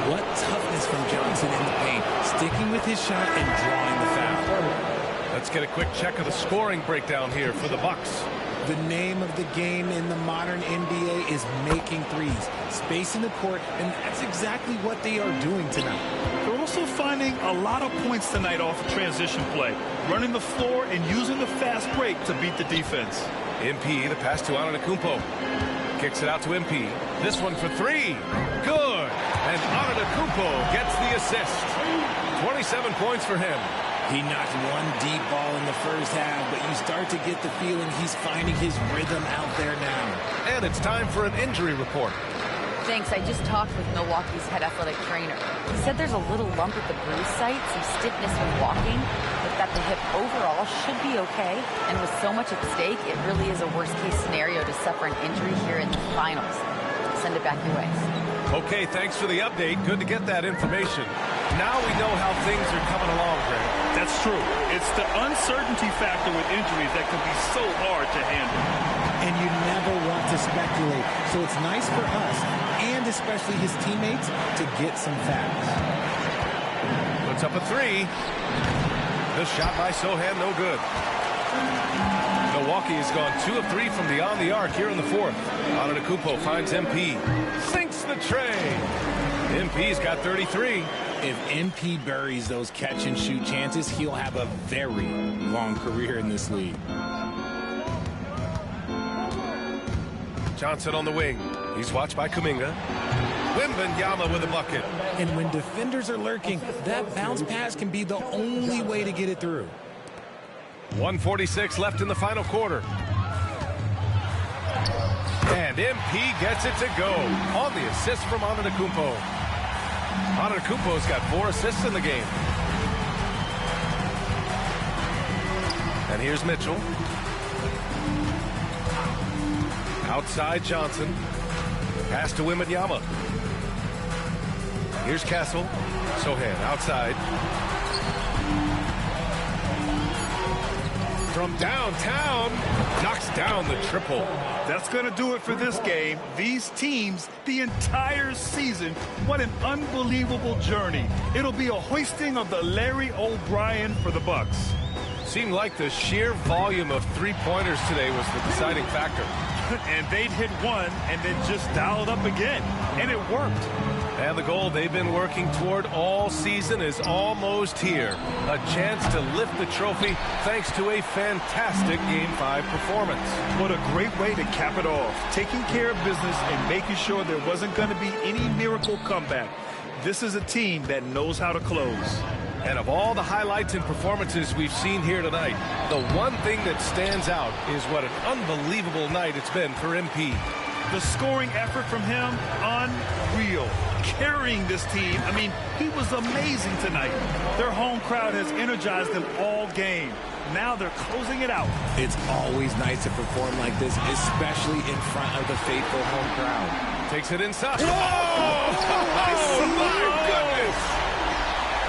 What toughness from Johnson in the paint, sticking with his shot and drawing the foul. Let's get a quick check of the scoring breakdown here for the Bucks. The name of the game in the modern NBA is making threes, spacing the court, and that's exactly what they are doing tonight. They're also finding a lot of points tonight off of transition play, running the floor and using the fast break to beat the defense. MP, the pass to Antetokounmpo. Kicks it out to MP. This one for three. Good. And Antetokounmpo gets the assist. 27 points for him. He knocked one deep ball in the first half, but you start to get the feeling he's finding his rhythm out there now. And it's time for an injury report. Thanks. I just talked with Milwaukee's head athletic trainer. He said there's a little lump at the bruise site, some stiffness when walking, but that the hip overall should be okay. And with so much at stake, it really is a worst-case scenario to suffer an injury here in the finals. Send it back your way. Okay, thanks for the update. Good to get that information. Now we know how things are coming along, Greg. That's true. It's the uncertainty factor with injuries that can be so hard to handle. And you never want to speculate. So it's nice for us, and especially his teammates, to get some facts. Puts up a three. The shot by Sochan, no good. Milwaukee has gone 2 of 3 from beyond the arc here in the fourth. Antetokounmpo finds MP. Sinks the tray. MP's got 33. If MP buries those catch-and-shoot chances, he'll have a very long career in this league. Johnson on the wing. He's watched by Kuminga. Wembanyama with a bucket. And when defenders are lurking, that bounce pass can be the only way to get it through. 1:46 left in the final quarter. And MP gets it to go on the assist from Antetokounmpo. Antetokounmpo's got 4 assists in the game. And here's Mitchell. Outside Johnson. Pass to Wembanyama. Here's Castle. Sochan outside. From downtown, knocks down the triple. That's going to do it for this game. These teams, the entire season, what an unbelievable journey. It'll be a hoisting of the Larry O'Brien for the Bucks. Seemed like the sheer volume of three-pointers today was the deciding factor. And they'd hit one and then just dial it up again. And it worked. And the goal they've been working toward all season is almost here. A chance to lift the trophy thanks to a fantastic Game 5 performance. What a great way to cap it off. Taking care of business and making sure there wasn't going to be any miracle comeback. This is a team that knows how to close. And of all the highlights and performances we've seen here tonight, the one thing that stands out is what an unbelievable night it's been for MP. The scoring effort from him, unreal. Carrying this team, I mean, he was amazing tonight. Their home crowd has energized them all game. Now they're closing it out. It's always nice to perform like this, especially in front of the faithful home crowd. Takes it inside. Whoa! Oh, my goodness!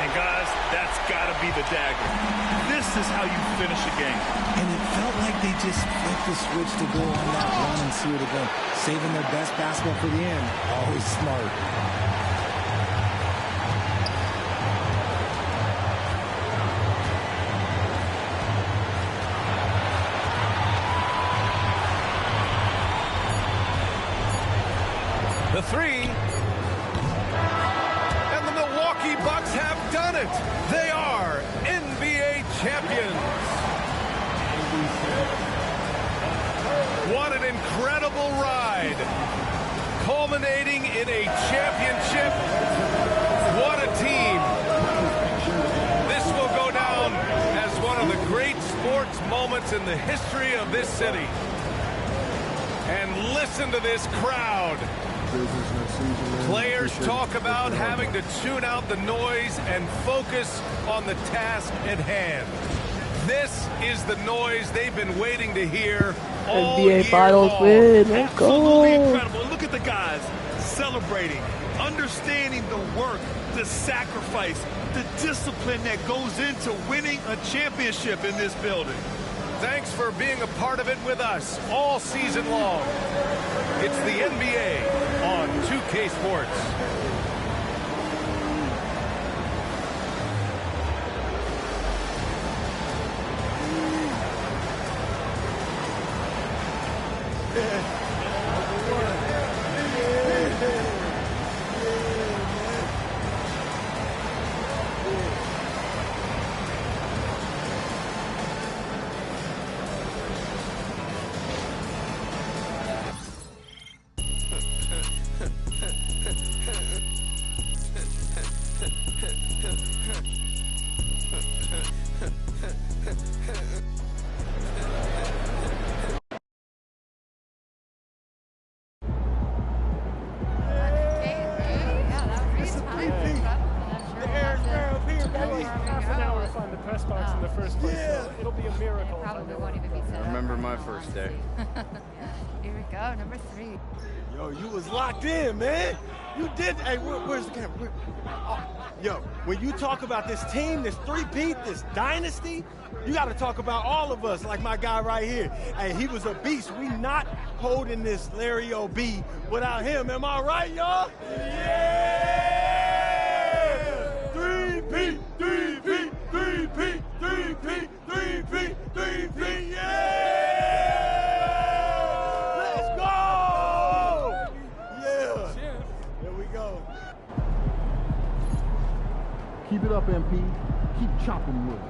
And guys, that's got to be the dagger. This is how you finish a game. And it felt like they just flipped the switch to go on that run and seal the game. Saving their best basketball for the end. Always smart. The three. And the Milwaukee Bucks have done it. They are NBA champions. What an incredible ride. Culminating in a championship. What a team. This will go down as one of the great sports moments in the history of this city. And listen to this crowd. Players talk about having to tune out the noise and focus on the task at hand. This is the noise they've been waiting to hear all NBA year Finals long. win. Let's Absolutely go. incredible. Look at the guys celebrating, understanding the work, the sacrifice, the discipline that goes into winning a championship in this building. Thanks for being a part of it with us all season long. It's the NBA on 2K Sports. First day. Here we go, number 3. Yo, you was locked in, man. You did. Hey, where's the camera? Yo, when you talk about this team, this three-peat, this dynasty, you got to talk about all of us, like my guy right here. Hey, he was a beast. We not holding this Larry O.B. without him. Am I right, y'all? Yeah! Three-peat, three-peat, three-peat, three-peat, three-peat, three-peat, yeah! Keep it up, MP. Keep chopping wood.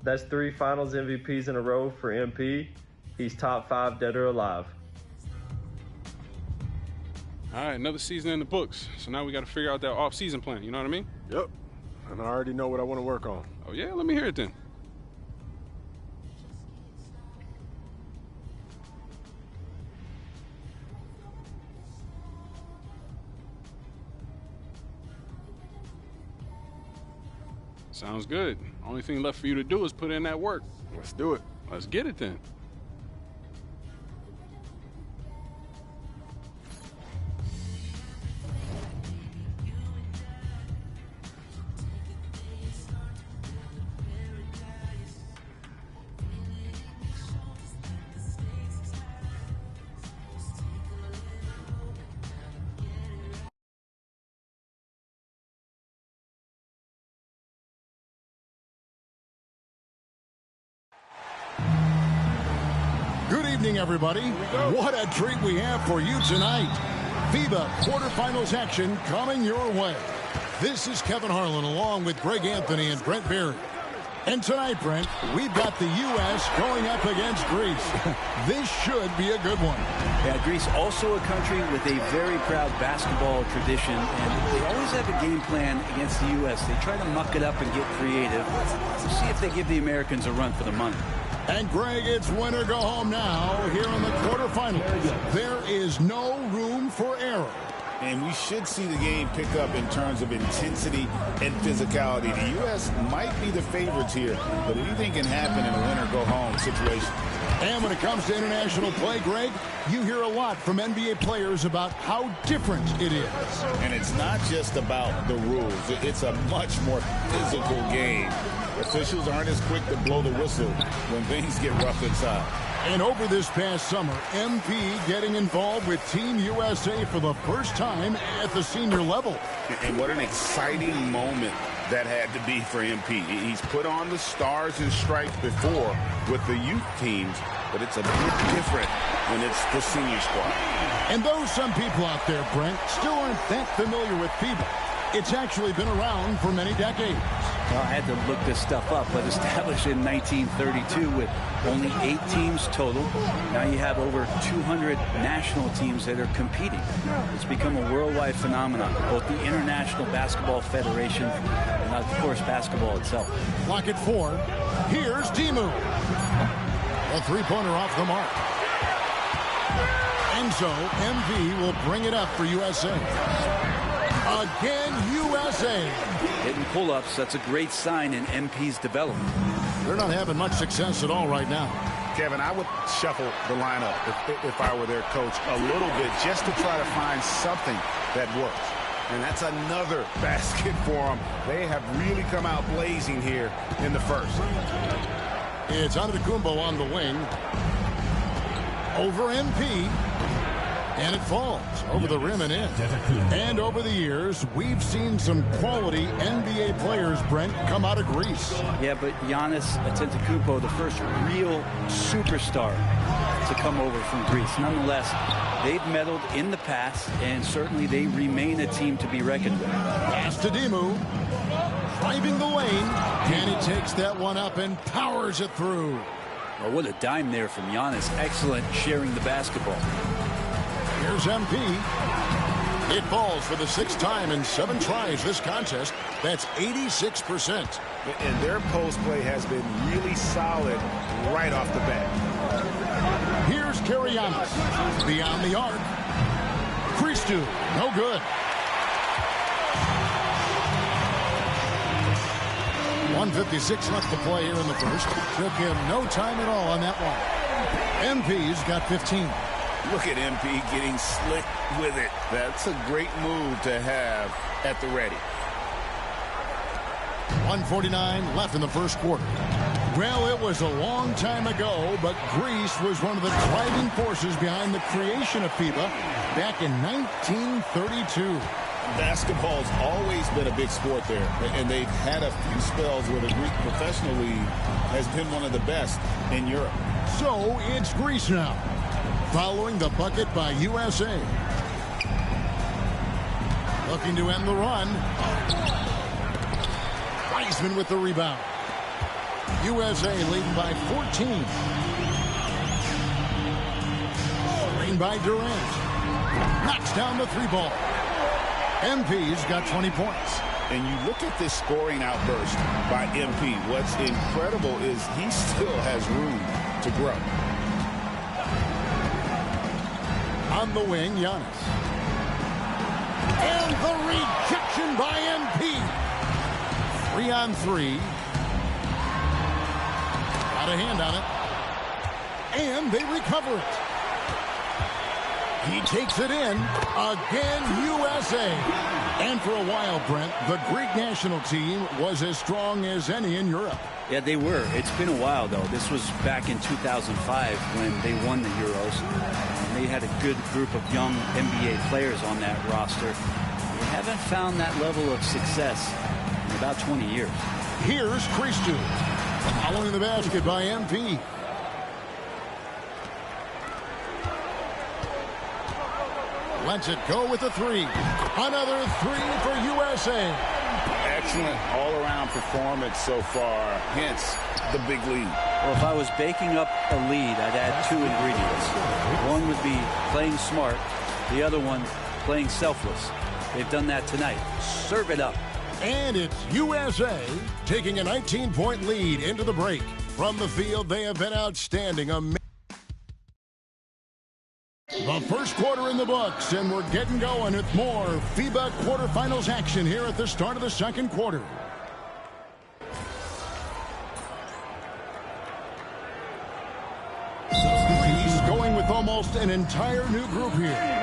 That's 3 Finals MVPs in a row for MP. He's top 5 dead or alive. All right, another season in the books. So now we got to figure out that off-season plan. You know what I mean? Yep. And I already know what I want to work on. Oh, yeah? Let me hear it then. Sounds good. Only thing left for you to do is put in that work. Let's do it. Let's get it then. Good evening, everybody. What a treat we have for you tonight. FIBA quarterfinals action coming your way. This is Kevin Harlan along with Greg Anthony and Brent Barry. And tonight, Brent, we've got the U.S. going up against Greece. This should be a good one. Yeah, Greece also a country with a very proud basketball tradition, and they always have a game plan against the U.S. They try to muck it up and get creative. We'll see if they give the Americans a run for the money. And Greg, it's win or go home now here in the quarterfinals. There is no room for error. And we should see the game pick up in terms of intensity and physicality. The U.S. might be the favorites here, but anything can happen in a win-or-go-home situation. And when it comes to international play, Greg, you hear a lot from NBA players about how different it is. And it's not just about the rules. It's a much more physical game. Officials aren't as quick to blow the whistle when things get rough inside. And over this past summer, MP getting involved with Team USA for the first time at the senior level. And what an exciting moment that had to be for MP. He's put on the stars and stripes before with the youth teams, but it's a bit different when it's the senior squad. And though some people out there, Brent, still aren't that familiar with FIBA, it's actually been around for many decades. Well, I had to look this stuff up, but established in 1932 with only 8 teams total. Now you have over 200 national teams that are competing. It's become a worldwide phenomenon, both the International Basketball Federation and, of course, basketball itself. Clock at 4. Here's Timu. A three-pointer off the mark. And so MP will bring it up for USA. Again, USA. Hitting pull-ups, that's a great sign in MP's development. They're not having much success at all right now. Kevin, I would shuffle the lineup if I were their coach a little bit just to try to find something that works. And that's another basket for them. They have really come out blazing here in the first. It's Antetokounmpo on the wing. Over MP. And it falls over the rim and in. And over the years, we've seen some quality NBA players, Brent, come out of Greece. Yeah, but Giannis Antetokounmpo, the first real superstar to come over from Greece. Nonetheless, they've medaled in the past, and certainly they remain a team to be reckoned with. Pass to Timu. Driving the lane. And he takes that one up and powers it through. Well, what a dime there from Giannis. Excellent sharing the basketball. Here's MP. It falls for the 6th time in 7 tries this contest. That's 86%. And their post play has been really solid right off the bat. Here's Karianis. Beyond the arc. Christou. No good. 1:56 left to play here in the first. Took him no time at all on that one. MP's got 15. Look at MP getting slick with it. That's a great move to have at the ready. 1:49 left in the first quarter. Well, it was a long time ago, but Greece was one of the driving forces behind the creation of FIBA back in 1932. Basketball's always been a big sport there, and they've had a few spells where the Greek professional league has been one of the best in Europe. So it's Greece now, following the bucket by USA. Looking to end the run. Wiseman with the rebound. USA leading by 14. Screen by Durant. Knocks down the three ball. MP's got 20 points. And you look at this scoring outburst by MP. What's incredible is he still has room to grow. On the wing, Giannis. And the rejection by MP. 3-on-3. Got a hand on it. And they recover it. He takes it in. Again, USA. And for a while, Brent, the Greek national team was as strong as any in Europe. Yeah, they were. It's been a while, though. This was back in 2005 when they won the Euros. And they had a good group of young NBA players on that roster. They haven't found that level of success in about 20 years. Here's Christou. Following the basket by MP. Lets it go with a three. Another three for USA. Excellent all-around performance so far, hence the big lead. Well, if I was baking up a lead, I'd add two ingredients. One would be playing smart. The other one, playing selfless. They've done that tonight. Serve it up. And it's USA taking a 19-point lead into the break. From the field, they have been outstanding. The first quarter in the books, and we're getting going with more FIBA quarterfinals action here at the start of the second quarter. He's going with almost an entire new group here.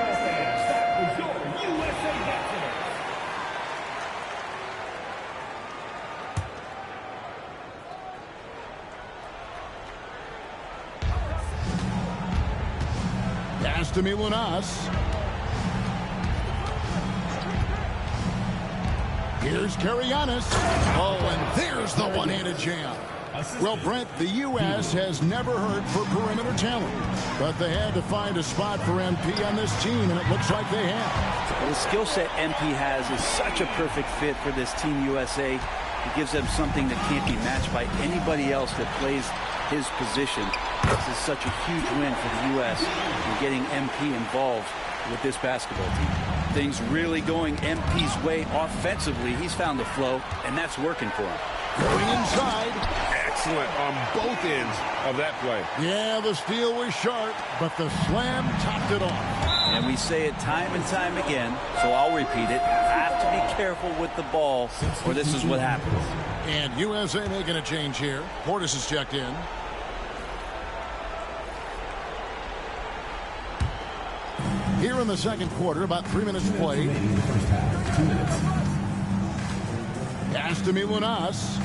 Pass to Milunas. Here's Karianis. Oh, and there's the one-handed jam. Well, Brent, the U.S. has never hurt for perimeter talent, but they had to find a spot for MP on this team, and it looks like they have. Well, the skill set MP has is such a perfect fit for this Team USA. It gives them something that can't be matched by anybody else that plays his position. This is such a huge win for the U.S. in getting MP involved with this basketball team. Things really going MP's way offensively. He's found the flow, and that's working for him. Going inside. Excellent on both ends of that play. Yeah, the steal was sharp, but the slam topped it off. And we say it time and time again, so I'll repeat it. Have to be careful with the ball, or this is what happens. And USA making a change here. Portis is checked in. Here in the second quarter, about 3 minutes played. Pass to Milunas.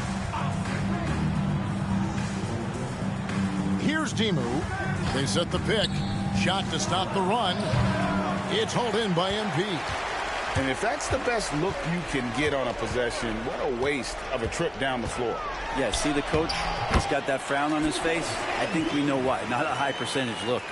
Here's Dimu. They set the pick. Shot to stop the run. It's hauled in by MP. And if that's the best look you can get on a possession, what a waste of a trip down the floor. Yeah, see the coach? He's got that frown on his face. I think we know why. Not a high percentage look.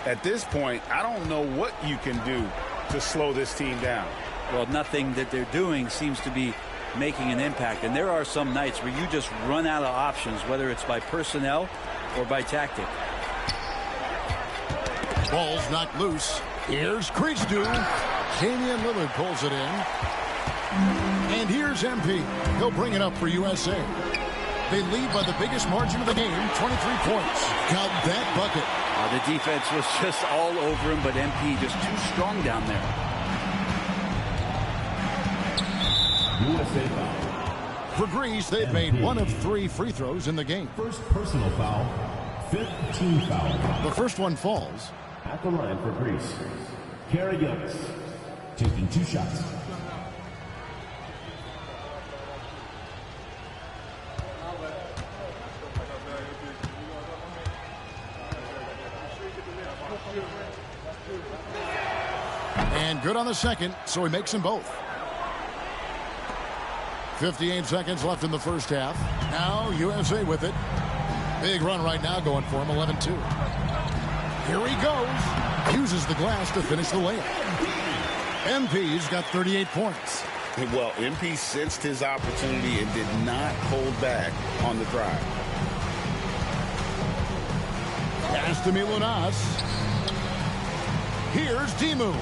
At this point, I don't know what you can do to slow this team down. Well, nothing that they're doing seems to be making an impact. And there are some nights where you just run out of options, whether it's by personnel or by tactic. Ball's knocked loose. Here's Christou. Damian Lillard pulls it in. And here's MP. He'll bring it up for USA. They lead by the biggest margin of the game, 23 points. Count that bucket. The defense was just all over him, but MP just too strong down there. USA foul. For Greece, they've made 1 of 3 free throws in the game. First personal foul, 5th team foul. The first one falls. At the line for Greece, Karianis, taking 2 shots. And good on the second, so he makes them both. 58 seconds left in the first half. Now USA with it. Big run right now going for him, 11-2. Here he goes. Uses the glass to finish the layup. MP's got 38 points. Well, MP sensed his opportunity and did not hold back on the drive. Pass to Milanas. Here's Dimu.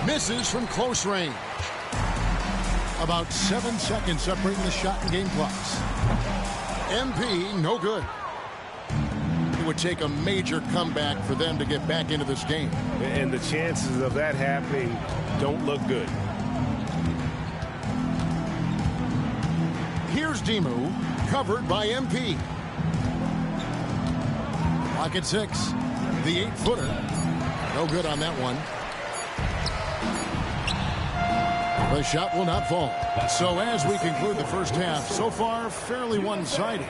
Misses from close range. About 7 seconds separating the shot and game clocks. MP, no good. It would take a major comeback for them to get back into this game. And the chances of that happening don't look good. Here's Dimu, covered by MP. Clock at 6. The 8-footer. No good on that one. The shot will not fall. So as we conclude the first half, so far fairly one-sided.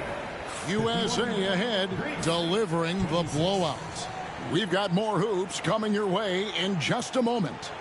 USA ahead, delivering the blowout. We've got more hoops coming your way in just a moment.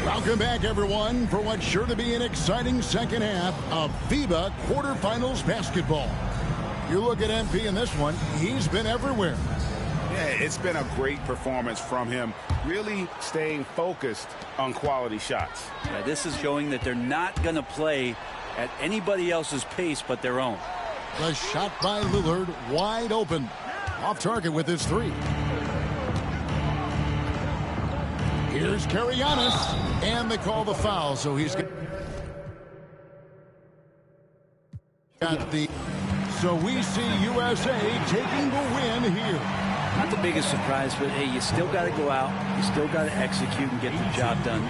Welcome back, everyone, for what's sure to be an exciting second half of FIBA quarterfinals basketball. You look at MP in this one, he's been everywhere. Yeah, it's been a great performance from him, really staying focused on quality shots. Yeah, this is showing that they're not going to play at anybody else's pace but their own. The shot by Lillard, wide open. Off target with his 3. Here's Karianis, and they call the foul, so he's got the... So we see USA taking the win here. Not the biggest surprise, but hey, you still got to go out, you still got to execute and get the job done.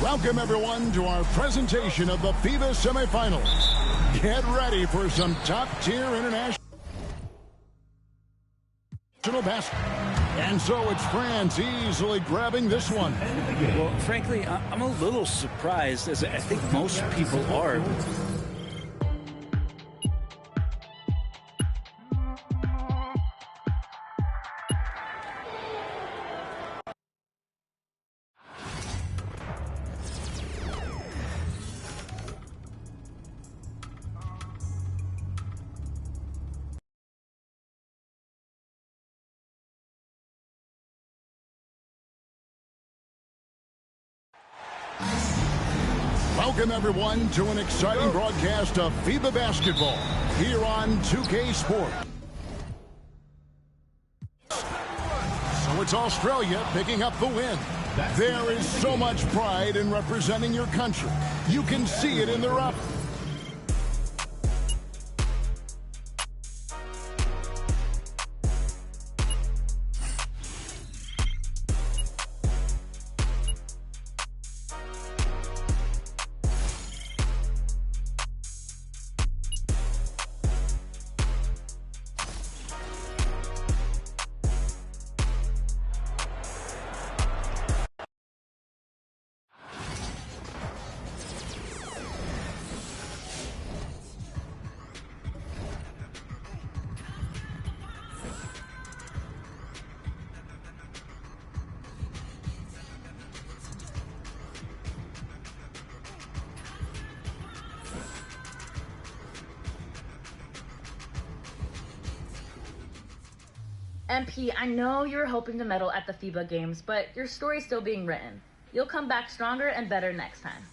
Welcome, everyone, to our presentation of the FIBA semifinals. Get ready for some top-tier international basketball. And so it's France easily grabbing this one. Well, frankly, I'm a little surprised, as I think most people are. Welcome, everyone, to an exciting broadcast of FIBA basketball here on 2K Sport. So it's Australia picking up the win. There is so much pride in representing your country. You can see it in their up. MP, I know you're hoping to medal at the FIBA games, but your story's still being written. You'll come back stronger and better next time.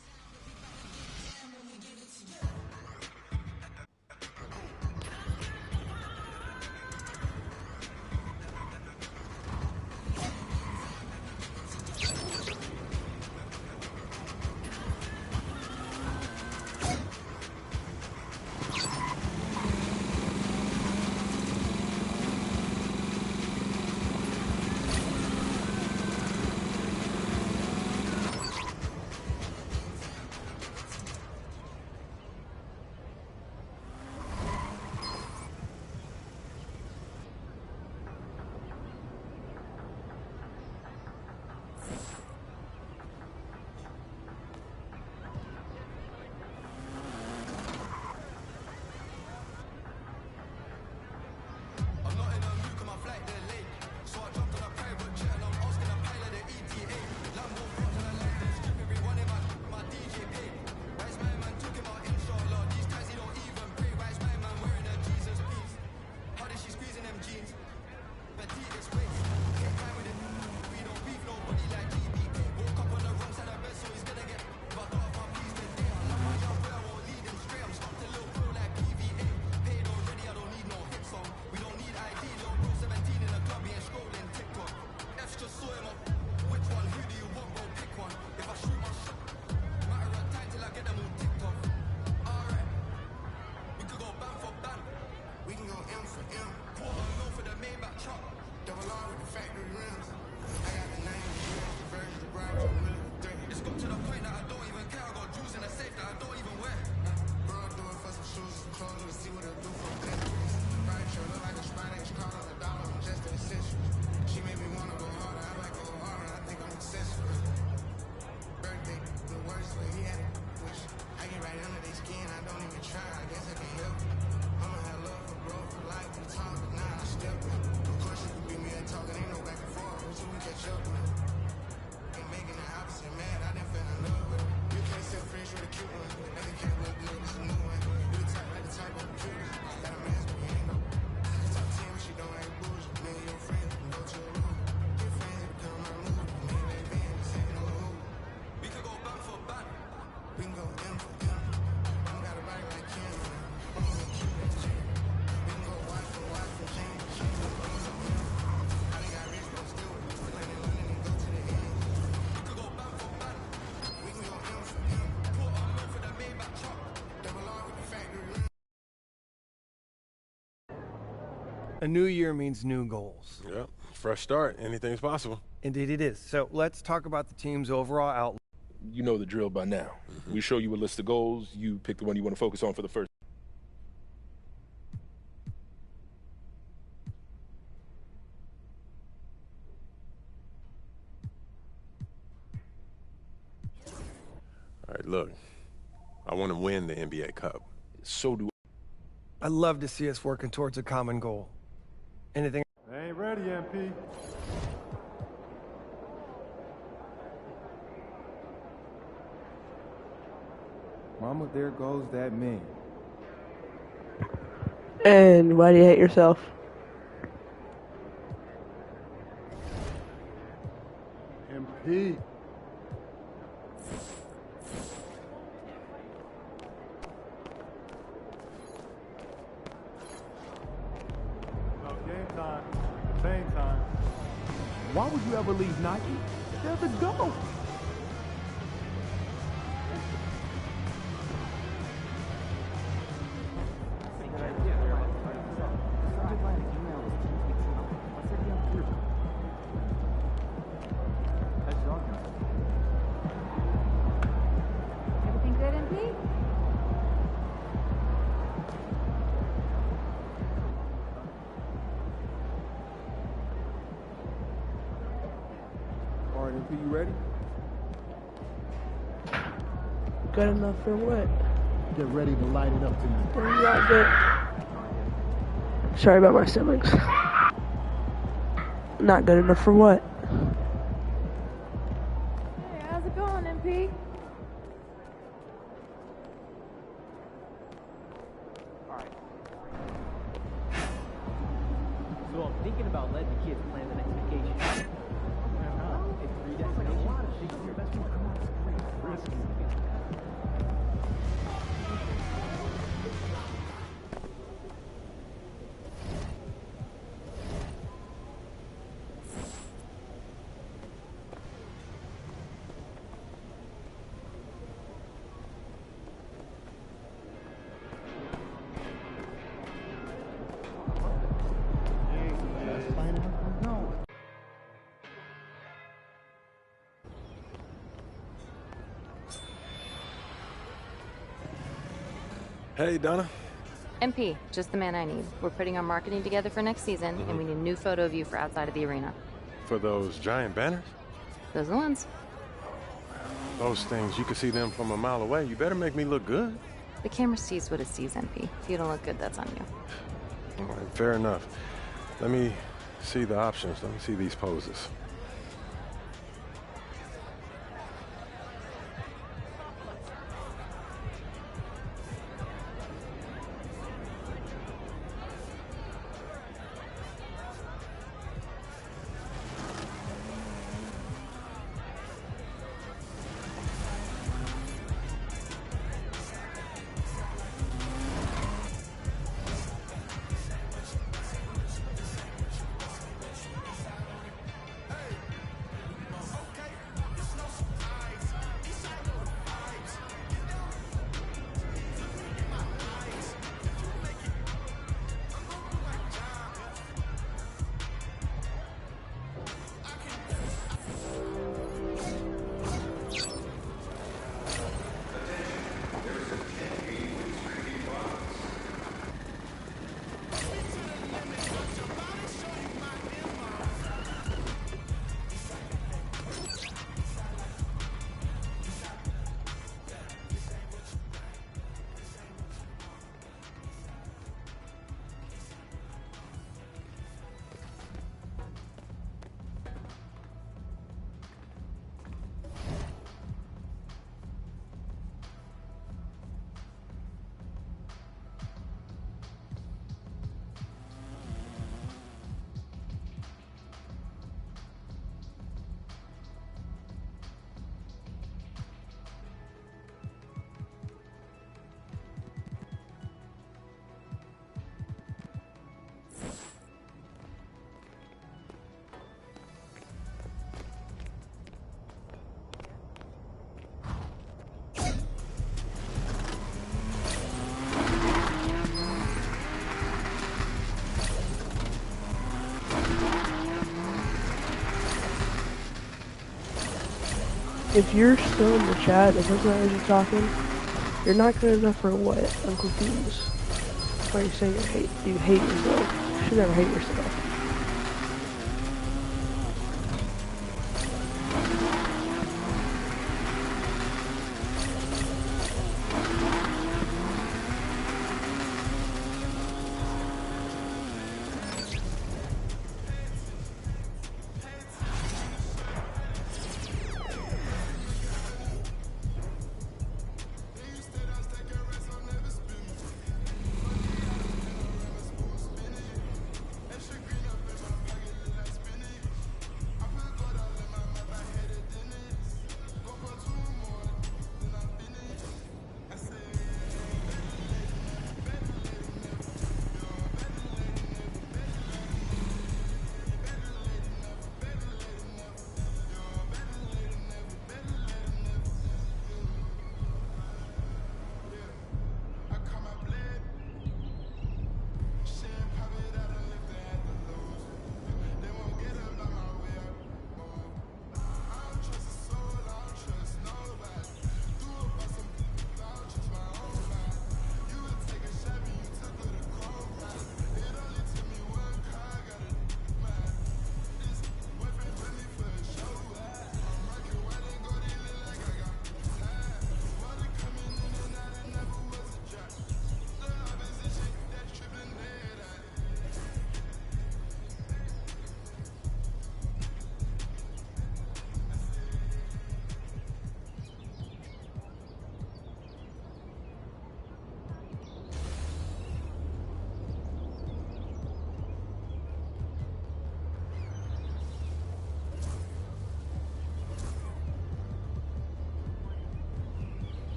A new year means new goals. Yep, fresh start. Anything's possible. Indeed it is. So let's talk about the team's overall outlook. You know the drill by now. We show you a list of goals. You pick the one you want to focus on for the first. All right, look. I want to win the NBA Cup. So do I love to see us working towards a common goal. Anything? They ain't ready, MP. Mama, there goes that man. And why do you hate yourself? MP. Game time. Same time. Why would you ever leave Nike? They're the GOAT. Everything good, MP? All right, MP, you ready? Good enough for what? Get ready to light it up tonight. I'm not good. Sorry about my siblings. Not good enough for what? Hey, how's it going, MP? So I'm thinking thinking about letting the kids plan the next vacation? It's 3 destinations. Your best one. Come on. Hey, Donna. MP, just the man I need. We're putting our marketing together for next season, and we need a new photo of you for outside of the arena. For those giant banners? Those are the ones. Those things, you can see them from a mile away. You better make me look good. The camera sees what it sees, MP. If you don't look good, that's on you. All right, fair enough. Let me see the options. Let me see these poses. If you're still in the chat and doesn't know you're talking, you're not good enough for what? I'm confused. Why are you saying you hate yourself? You should never hate yourself.